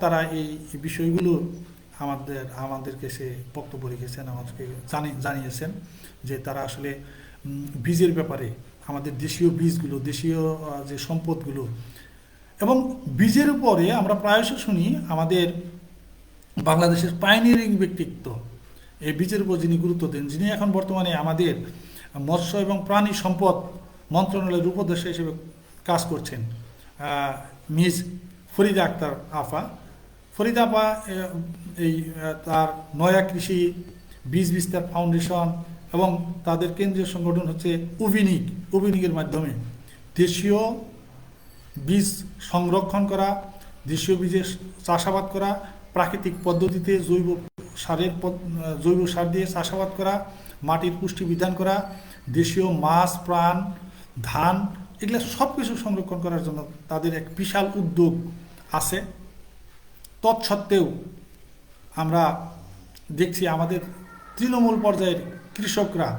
তারা এই বিষয়গুলো আমাদেরকে সে বক্তব্য রেখেছেন, আমাদেরকে জানিয়েছেন যে তারা আসলে বীজের ব্যাপারে আমাদের দেশীয় বীজগুলো, দেশীয় যে সম্পদগুলো এবং বীজের উপরে আমরা প্রায়শই শুনি আমাদের বাংলাদেশের পাইনিয়ারিং ব্যক্তিত্ব, এই বীজের উপর যিনি গুরুত্ব দেন, যিনি এখন বর্তমানে আমাদের মৎস্য এবং প্রাণী সম্পদ মন্ত্রণালয়ের উপদেষ্টা হিসেবে কাজ করছেন, মিস ফরিদা আক্তার আফা। ফরিদা আপা এই তার নয়া কৃষি বীজ বিস্তার ফাউন্ডেশন এবং তাদের কেন্দ্রীয় সংগঠন হচ্ছে উবিনিকের মাধ্যমে দেশীয় বীজ সংরক্ষণ করা, দেশীয় বীজের চাষাবাদ করা, প্রাকৃতিক পদ্ধতিতে জৈব সার দিয়ে চাষাবাদ করা, মাটির পুষ্টি বিধান করা, দেশীয় মাছ, প্রাণ, ধান, এগুলো সব কিছু সংরক্ষণ করার জন্য তাদের এক বিশাল উদ্যোগ আছে। তৎসত্ত্বেও আমরা দেখছি আমাদের তৃণমূল পর্যায়ের কৃষকরা,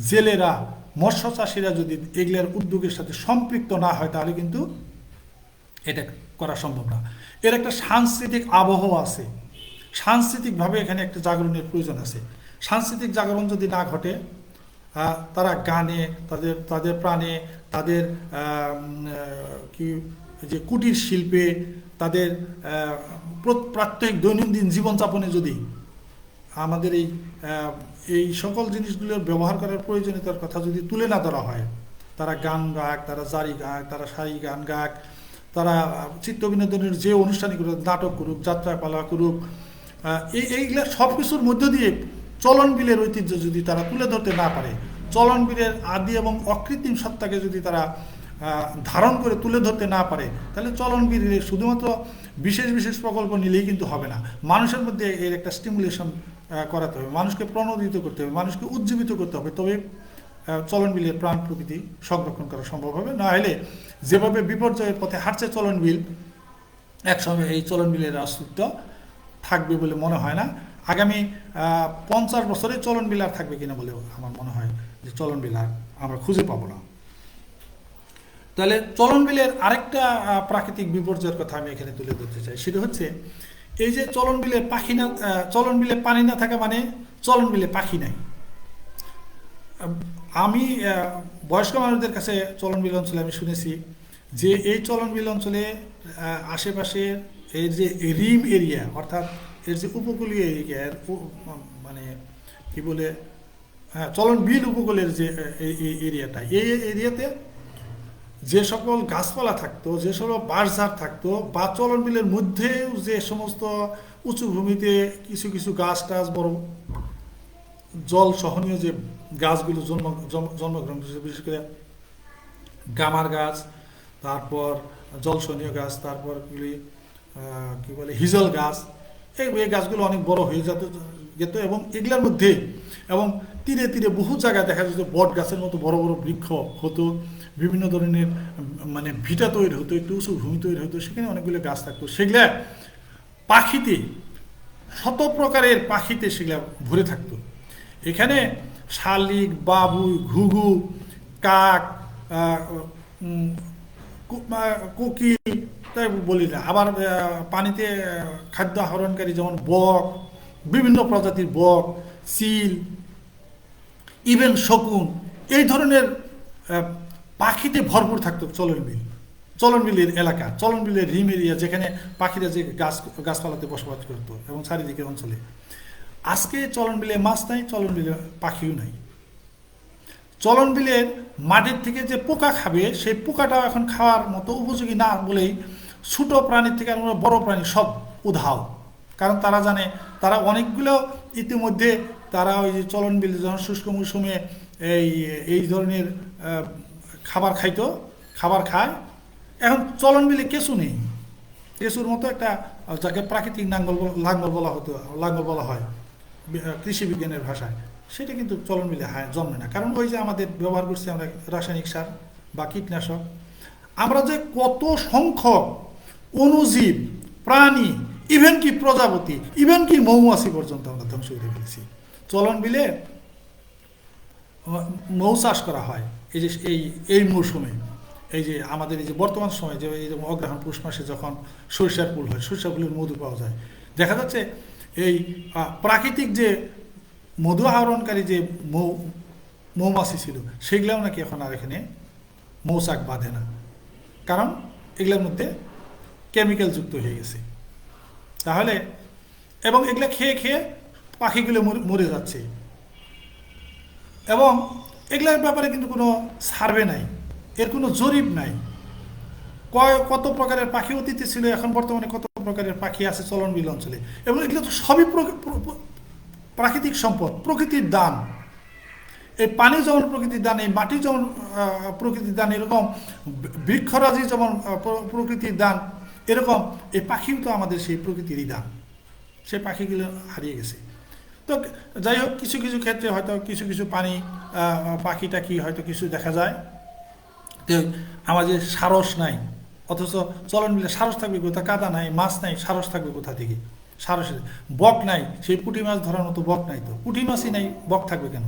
জেলেরা, মৎস্য চাষিরা যদি এগুলোর উদ্যোগের সাথে সম্পৃক্ত না হয় তাহলে কিন্তু এটা করা সম্ভব না। এর একটা সাংস্কৃতিক আবহাওয়া আছে, সাংস্কৃতিকভাবে এখানে একটা জাগরণের প্রয়োজন আছে। সাংস্কৃতিক জাগরণ যদি না ঘটে, তারা গানে, তাদের প্রাণে, তাদের কি যে কুটির শিল্পে, তাদের প্রাত্যহিক দৈনন্দিন জীবনযাপনে যদি আমাদের এই সকল জিনিসগুলোর ব্যবহার করার প্রয়োজনীয়তার কথা যদি তুলে না ধরা হয়, তারা গান গাক, তারা জারি গাক, তারা শাড়ি গান গাক, তারা চিত্ত বিনোদনের যে অনুষ্ঠানই করুক, নাটক করুক, যাত্রাপালা করুক, এইগুলা সব কিছুর মধ্য দিয়ে চলন বিলের ঐতিহ্য যদি তারা তুলে ধরতে না পারে, চলন বিলের আদি এবং অকৃত্রিম সত্তাকে যদি তারা ধারণ করে তুলে ধরতে না পারে, তাহলে চলন বিলের শুধুমাত্র বিশেষ বিশেষ প্রকল্প নিলেই কিন্তু হবে না। মানুষের মধ্যে এর একটা স্টিমুলেশন করাতে হবে, মানুষকে প্রণোদিত করতে হবে, মানুষকে উজ্জীবিত করতে হবে, তবে চলন বিলের প্রাণ প্রকৃতি সংরক্ষণ করা সম্ভব হবে। না হলে যেভাবে বিপর্যয়ের পথে হাঁটছে চলন বিল, একসময় এই চলন বিলের অস্তিত্ব থাকবে বলে মনে হয় না। আগামী 50 বছরে চলন বিল আর থাকবে কিনা বলে আমার মনে হয় যে চলন বিল আর আমরা খুঁজে পাবো না। তাহলে চলন বিলের আরেকটা প্রাকৃতিক বিপর্যয়ের কথা আমি এখানে তুলে ধরতে চাই, সেটা হচ্ছে এই যে চলন বিলে চলন বিলে পানি না থাকা মানে চলন বিলে পাখি নাই। আমি বয়স্ক মানুষদের কাছে চলন বিল অঞ্চলে আমি শুনেছি যে এই চলন বিল অঞ্চলে আশেপাশে এর যে রিম এরিয়া, অর্থাৎ এর যে উপকূলীয় এরিয়া, মানে কি বলে, চলন বিল উপকূলের যে এরিয়াটা, এই এরিয়াতে যে সকল গাছপালা থাকতো, যে সকল বাঁশঝাড় থাকতো, বা চলন বিলের মধ্যেও যে সমস্ত উঁচু ভূমিতে কিছু কিছু গাছ টাছ, বড় জল সহনীয় যে গাছগুলো জন্মগ্রহণ করেছে, বিশেষ করে গামার গাছ, তারপর জল সহনীয় গাছ, তারপর কি বলে হিজল গাছ, এই গাছগুলো অনেক বড় হয়ে যেত এবং এগুলোর মধ্যে এবং তীরে তীরে বহু জায়গায় দেখা যেত বট গাছের মতো বড় বড় বৃক্ষ হতো, বিভিন্ন ধরনের মানে ভিটা তৈরি হতো, একটু উঁচু ভূমি তৈরি হতো, সেখানে অনেকগুলো গাছ থাকতো। সেগুলা পাখিতে, শত প্রকারের পাখিতে সেগুলা ভরে থাকতো। এখানে শালিক, বাবুই, ঘুঘু, কাক, কোকিল, তাই বলি না, আবার পানিতে খাদ্য আহরণকারী যেমন বক, বিভিন্ন প্রজাতির বক, চিল, ইভেন শকুন, এই ধরনের পাখিতে ভরপুর থাকতো চলন বিলের এলাকা, চলন বিলের রিম এরিয়া, যেখানে পাখিরা যে গাছপালাতে বসবাস করতো এবং চারিদিকের অঞ্চলে। আজকে চলন বিলে মাছ নাই, চলন বিলে পাখিও নাই। চলন বিলের মাটির থেকে যে পোকা খাবে, সেই পোকাটাও এখন খাওয়ার মতো উপযোগী না বলেই ছোট প্রাণীর থেকে আমরা বড় প্রাণী সব উধাও। কারণ তারা জানে, তারা অনেকগুলো ইতিমধ্যে তারা ওই যে চলন বিলে যখন শুষ্ক মৌসুমে এই ধরনের খাবার খায়। এখন চলন বিলে কেঁচু নেই, কেঁচুর মতো একটা, যাকে প্রাকৃতিক লাঙ্গল বলা হয় কৃষি বিজ্ঞানের ভাষায়, সেটা কিন্তু চলন বিলে জন্মে না। কারণ ওই যে আমাদের ব্যবহার করছি আমরা রাসায়নিক সার বা কীটনাশক, আমরা যে কত সংখ্যক অণুজীব, প্রাণী, ইভেন কি প্রজাপতি, ইভেন কি মৌমাছি পর্যন্ত আমরা ধ্বংস করে ফেলেছি। চলন বিলে মৌ চাষ করা হয় এই যে এই মৌসুমে, এই যে আমাদের এই যে বর্তমান সময়ে যে এই যে অগ্রহায়ণ পৌষ মাসে যখন সরিষার ফুল হয়, সরিষা ফুলের মধু পাওয়া যায়, দেখা যাচ্ছে এই প্রাকৃতিক যে মধু আহরণকারী যে মৌমাছি ছিল সেগুলোও নাকি এখন আর এখানে মৌচাক বাঁধে না, কারণ এগুলোর মধ্যে কেমিক্যাল যুক্ত হয়ে গেছে। তাহলে এবং এগুলো খেয়ে খেয়ে পাখিগুলো মরে যাচ্ছে, এবং এগুলোর ব্যাপারে কিন্তু কোনো সার্ভে নাই, এর কোনো জরিপ নাই। কত প্রকারের পাখি অতীতে ছিল, এখন বর্তমানে কত প্রকারের পাখি আছে চলনবিল অঞ্চলে, এবং এগুলো তো সবই প্রাকৃতিক সম্পদ, প্রকৃতির দান। এই পানি যেমন প্রকৃতির দান, এই মাটি যেমন প্রকৃতির দান, এরকম বৃক্ষরাজি যেমন প্রকৃতির দান, এরকম এই পাখিও তো আমাদের সেই প্রকৃতিরই দান। সেই পাখিগুলো হারিয়ে গেছে। তো যাই হোক, কিছু কিছু ক্ষেত্রে হয়তো কিছু কিছু পাখি টাকি হয়তো কিছু দেখা যায়। তো আমাদের সারস নাই, অথচ চলন বিলে সারস থাকবে কোথা? কাদা নাই, মাছ নাই, সারস থাকবে কোথা থেকে? সারসের বক নাই, সেই পুঁটি মাছ ধরার মতো বক নাই, তো পুঁটি মাছই নাই, বক থাকবে কেন?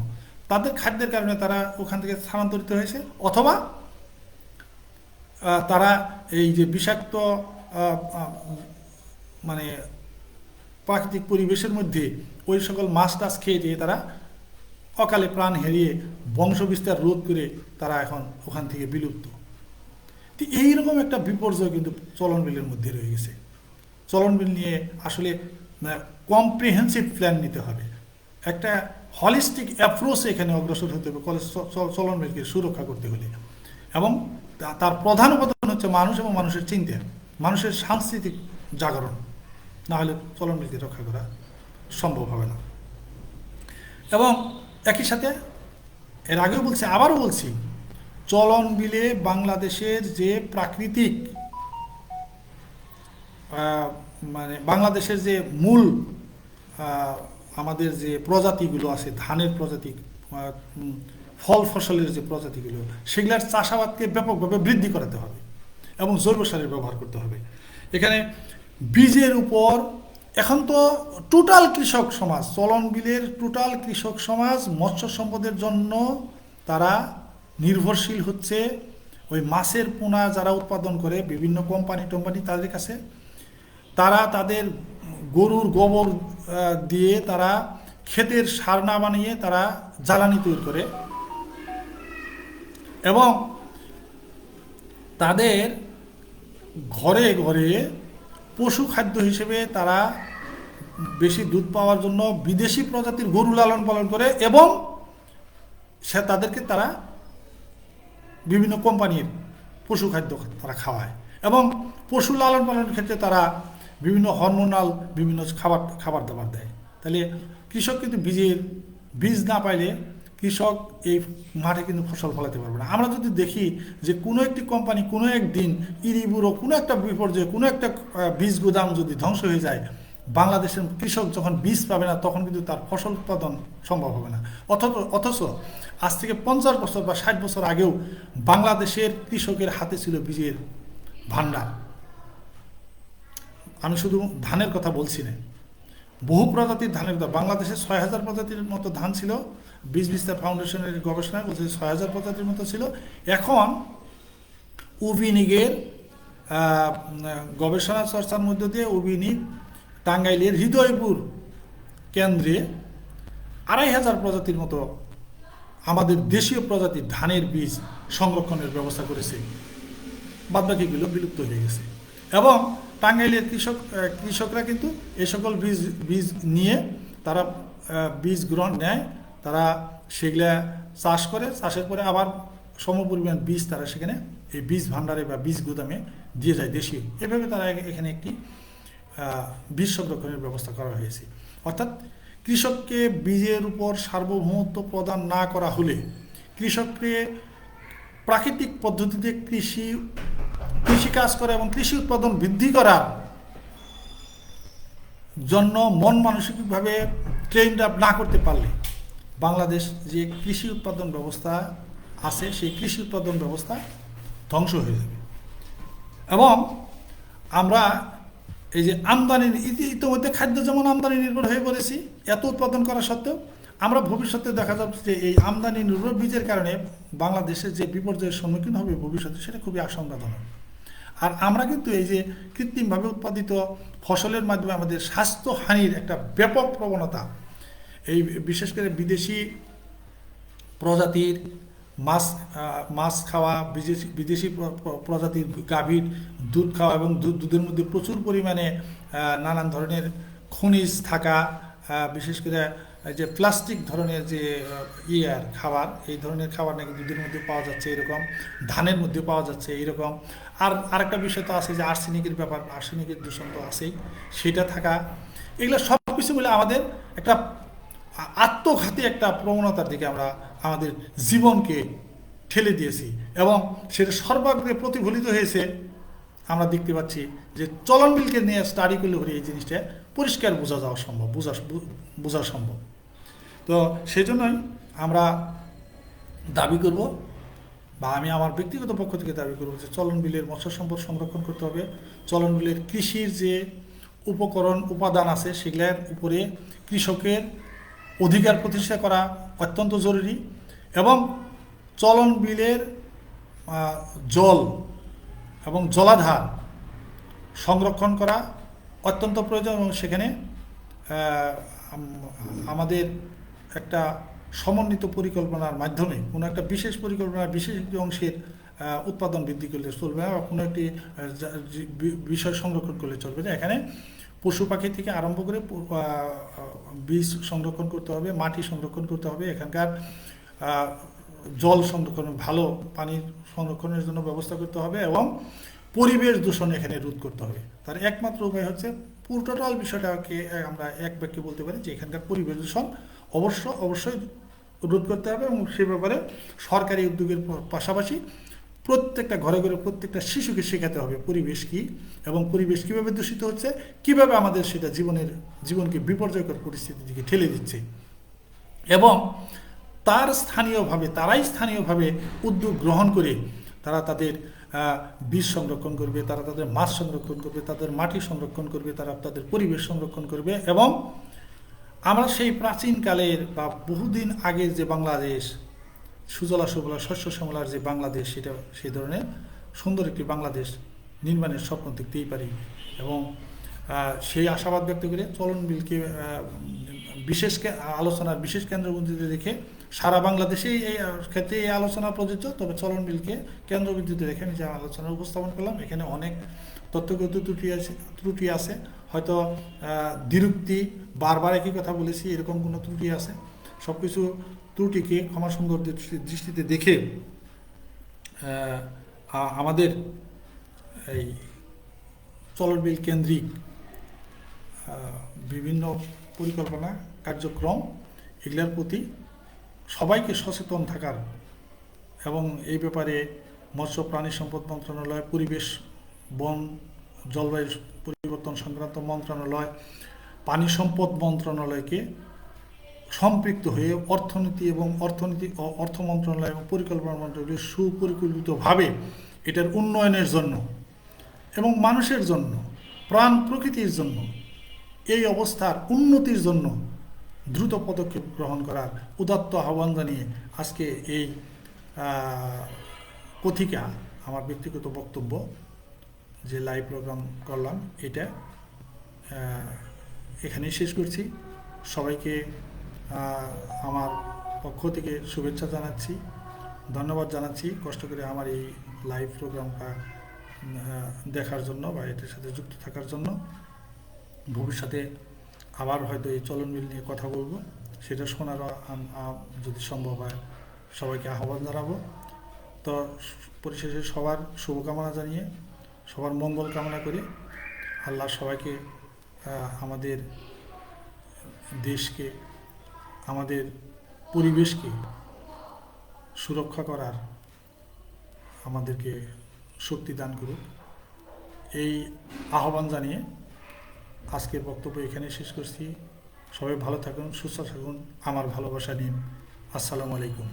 তাদের খাদ্যের কারণে তারা ওখান থেকে স্থানান্তরিত হয়েছে, অথবা তারা এই যে বিষাক্ত মানে প্রাকৃতিক পরিবেশের মধ্যে ওই সকল মাছ টাছ খেয়ে দিয়ে তারা অকালে প্রাণ হারিয়ে বংশ বিস্তার রোধ করে তারা এখন ওখান থেকে বিলুপ্ত। তো এইরকম একটা বিপর্যয় কিন্তু চলনবিলের মধ্যে রয়ে গেছে। চলনবিল নিয়ে আসলে কম্প্রিহেন্সিভ প্ল্যান নিতে হবে, একটা হলিস্টিক অ্যাপ্রোচে এখানে অগ্রসর হতে হবে চলনবিলকে সুরক্ষা করতে হলে। এবং তার প্রধান উপাদান হচ্ছে মানুষ এবং মানুষের চিন্তা, মানুষের সাংস্কৃতিক জাগরণ, না হলে চলনবিলকে রক্ষা করা সম্ভব হবে না। এবং একই সাথে এর আগেও বলছি, আবারও বলছি, চলনবিলে বাংলাদেশের যে প্রাকৃতিক মানে বাংলাদেশের যে মূল আমাদের যে প্রজাতিগুলো আছে, ধানের প্রজাতি, ফল ফসলের যে প্রজাতিগুলো, সেগুলোর চাষাবাদকে ব্যাপকভাবে বৃদ্ধি করাতে হবে এবং জৈব সারের ব্যবহার করতে হবে। এখানে বীজের উপর এখন তো টোটাল কৃষক সমাজ, চলনবিলের টোটাল কৃষক সমাজ মৎস্য সম্পদের জন্য তারা নির্ভরশীল হচ্ছে ওই মাছের পোনা যারা উৎপাদন করে বিভিন্ন কোম্পানি তাদের কাছে। তারা তাদের গরুর গোবর দিয়ে তারা ক্ষেতের সার না বানিয়ে তারা জ্বালানি তৈরি করে, এবং তাদের ঘরে ঘরে পশু খাদ্য হিসেবে তারা বেশি দুধ পাওয়ার জন্য বিদেশি প্রজাতির গরু লালন পালন করে, এবং তাদেরকে তারা বিভিন্ন কোম্পানির পশু খাদ্য তারা খাওয়ায়, এবং পশু লালন পালনের ক্ষেত্রে তারা বিভিন্ন হরমোনাল বিভিন্ন খাবার দাবার দেয়। তাহলে কৃষক কিন্তু বীজ না পাইলে কৃষক এই মাঠে কিন্তু ফসল ফলাতে পারবে না। আমরা যদি দেখি যে কোনো একটি কোম্পানি কোনো একদিন ইরিবুরো কোনো একটা বিপর্যয়ে কোনো একটা বীজ গুদাম যদি ধ্বংস হয়ে যায়, বাংলাদেশের কৃষক যখন বীজ পাবে না তখন কিন্তু তার ফসল উৎপাদন সম্ভব হবে না। অথচ আজ থেকে 50 বছর বা 60 বছর আগেও বাংলাদেশের কৃষকের হাতে ছিল বীজের ভান্ডার। আমি শুধু ধানের কথা বলছি না, বহু প্রজাতির ধানের কথা, বাংলাদেশে 6000 প্রজাতির মতো ধান ছিল। বীজ বিস্তার ফাউন্ডেশনের গবেষণায় বলছে 6000 প্রজাতির মতো ছিল। এখন উবিনিগের গবেষণা চর্চার মধ্য দিয়ে উবিনিগ টাঙ্গাইলের হৃদয়পুর কেন্দ্রে 2500 প্রজাতির মতো আমাদের দেশীয় প্রজাতির ধানের বীজ সংরক্ষণের ব্যবস্থা করেছে, বাদবাকিগুলো বিলুপ্ত হয়ে গেছে। এবং টাঙ্গাইলের কৃষকরা কিন্তু এই সকল বীজ নিয়ে তারা বীজ গ্রহণ নেয়, তারা সেগুলা চাষ করে, চাষের পরে আবার সমপরিমাণ বীজ তারা সেখানে এই বীজ ভাণ্ডারে বা বীজ গুদামে দিয়ে যায় দেশীয়। এভাবে তারা এখানে একটি বীজ সংরক্ষণের ব্যবস্থা করা হয়েছে। অর্থাৎ কৃষককে বীজের উপর সার্বভৌমত্ব প্রদান না করা হলে, কৃষককে প্রাকৃতিক পদ্ধতিতে কৃষিকাজ করা এবং কৃষি উৎপাদন বৃদ্ধি করার জন্য মন মানসিকভাবে ট্রেন্ড আপ না করতে পারলে বাংলাদেশ যে কৃষি উৎপাদন ব্যবস্থা আছে সেই কৃষি উৎপাদন ব্যবস্থা ধ্বংস হয়ে যাবে। এবং আমরা এই যে আমদানি, ইতিমধ্যে খাদ্য যেমন আমদানি নির্ভর হয়ে পড়েছি, এত উৎপাদন করা সত্ত্বেও আমরা ভবিষ্যতে দেখা যাচ্ছে যে এই আমদানি নির্ভর বীজের কারণে বাংলাদেশে যে বিপর্যয়ের সম্মুখীন হবে ভবিষ্যতে, সেটা খুবই আশঙ্কাজনক। আর আমরা কিন্তু এই যে কৃত্রিমভাবে উৎপাদিত ফসলের মাধ্যমে আমাদের স্বাস্থ্যহানির একটা ব্যাপক প্রবণতা, এই বিশেষ করে বিদেশি প্রজাতির মাছ মাছ খাওয়া, বিদেশি প্রজাতির গাভীর দুধ খাওয়া এবং দুধের মধ্যে প্রচুর পরিমাণে নানান ধরনের খনিজ থাকা, বিশেষ করে যে প্লাস্টিক ধরনের যে খাবার, এই ধরনের খাবার নাকি দুধের মধ্যে পাওয়া যাচ্ছে, এরকম ধানের মধ্যে পাওয়া যাচ্ছে এরকম। আর আরেকটা বিষয় তো আছে যে আর্সেনিকের ব্যাপার, আর্সেনিকের দূষণ তো আছেই, সেটা থাকা, এগুলো সব কিছু মিলে আমাদের একটা আত্মঘাতী একটা প্রবণতার দিকে আমরা আমাদের জীবনকে ঠেলে দিয়েছি, এবং সেটা সর্বাগ্রে প্রতিফলিত হয়েছে। আমরা দেখতে পাচ্ছি যে চলন বিলকে নিয়ে স্টাডি করলে হলে এই জিনিসটা পরিষ্কার বোঝা যাওয়া সম্ভব, বোঝা সম্ভব। তো সেই জন্যই আমরা দাবি করব, বা আমি আমার ব্যক্তিগত পক্ষ থেকে দাবি করব যে চলন বিলের মৎস্য সম্পদ সংরক্ষণ করতে হবে। চলন বিলের কৃষির যে উপকরণ উপাদান আছে সেগুলোর উপরে কৃষকের অধিকার প্রতিষ্ঠা করা অত্যন্ত জরুরি, এবং চলন বিলের জল এবং জলাধার সংরক্ষণ করা অত্যন্ত প্রয়োজন, এবং সেখানে আমাদের একটা সমন্বিত পরিকল্পনার মাধ্যমে কোনো একটা বিশেষ পরিকল্পনার বিশেষ একটি অংশের উৎপাদন বৃদ্ধি করলে চলবে না, বা কোনো একটি বিষয় সংরক্ষণ করলে চলবে না। এখানে পশু পাখি থেকে আরম্ভ করে বীজ সংরক্ষণ করতে হবে, মাটি সংরক্ষণ করতে হবে, এখানকার জল সংরক্ষণ, ভালো পানি সংরক্ষণের জন্য ব্যবস্থা করতে হবে, এবং পরিবেশ দূষণ এখানে রোধ করতে হবে। তার একমাত্র উপায় হচ্ছে পুরো টোটাল বিষয়টাকে আমরা এক বাক্যে বলতে পারি যে এখানকার পরিবেশ দূষণ অবশ্যই রোধ করতে হবে, এবং সে ব্যাপারে সরকারি উদ্যোগের পাশাপাশি প্রত্যেকটা ঘরে ঘরে প্রত্যেকটা শিশুকে শেখাতে হবে পরিবেশ কী, এবং পরিবেশ কীভাবে দূষিত হচ্ছে, কীভাবে আমাদের সেটা জীবনকে বিপর্যয়কর পরিস্থিতির দিকে ঠেলে দিচ্ছে, এবং তারাই স্থানীয়ভাবে উদ্যোগ গ্রহণ করে তারা তাদের বীজ সংরক্ষণ করবে, তারা তাদের মাছ সংরক্ষণ করবে, তাদের মাটি সংরক্ষণ করবে, তারা তাদের পরিবেশ সংরক্ষণ করবে। এবং আমরা সেই প্রাচীনকালের বা বহুদিন আগের যে বাংলাদেশ, সুজলা সুফলা শস্য শ্যামলার যে বাংলাদেশ, সেটা সেই ধরনের সুন্দর একটি বাংলাদেশ নির্মাণের স্বপ্ন দেখতেই পারি, এবং সেই আশাবাদ ব্যক্ত করে চলন বিলকে বিশেষ কেন্দ্রবিন্দুতে রেখে সারা বাংলাদেশেই এই ক্ষেত্রে এই আলোচনা প্রযোজ্য, তবে চলন বিলকে কেন্দ্রবিন্দুতে রেখে আমি যে আলোচনা উপস্থাপন করলাম, এখানে অনেক তথ্যগত ত্রুটি আছে, হয়তো দ্বিরুক্তি, বারবার একই কথা বলেছি এরকম কোনো ত্রুটি আছে। সব কিছু ত্রুটিকে ক্ষমাসুন্দর দৃষ্টিতে দেখে আমাদের এই চলন বিল কেন্দ্রিক বিভিন্ন পরিকল্পনা কার্যক্রম, এগুলোর প্রতি সবাইকে সচেতন থাকার, এবং এই ব্যাপারে মৎস্য প্রাণী সম্পদ মন্ত্রণালয়, পরিবেশ বন জলবায়ু পরিবর্তন সংক্রান্ত মন্ত্রণালয়, পানি সম্পদ মন্ত্রণালয়কে সম্পৃক্ত হয়ে অর্থ মন্ত্রণালয় এবং পরিকল্পনা মন্ত্রণালয় সুপরিকল্পিতভাবে এটার উন্নয়নের জন্য এবং মানুষের জন্য, প্রাণ প্রকৃতির জন্য, এই অবস্থার উন্নতির জন্য দ্রুত পদক্ষেপ গ্রহণ করার উদাত্ত আহ্বান জানিয়ে আজকে এই পত্রিকা আমার ব্যক্তিগত বক্তব্য যে লাইভ প্রোগ্রাম করলাম এটা এখানেই শেষ করছি। সবাইকে আমার পক্ষ থেকে শুভেচ্ছা জানাচ্ছি, ধন্যবাদ জানাচ্ছি কষ্ট করে আমার এই লাইভ প্রোগ্রামটা দেখার জন্য বা এটার সাথে যুক্ত থাকার জন্য। ভবিষ্যতে আবার হয়তো এই চলন বিল নিয়ে কথা বলবো, সেটা শোনারও যদি সম্ভব হয় সবাইকে আহ্বান জানাবো। তো পরিশেষে সবার শুভকামনা জানিয়ে সবার মঙ্গল কামনা করি, আল্লাহ সবাইকে আমাদের দেশকে, আমাদের পরিবেশকে সুরক্ষা করার আমাদেরকে শক্তি দান করুক, এই আহ্বান জানিয়ে আজকের বক্তব্য এখানে শেষ করছি। সবাই ভালো থাকুন, সুস্থ থাকুন, আমার ভালোবাসা নিন। আসসালামু আলাইকুম।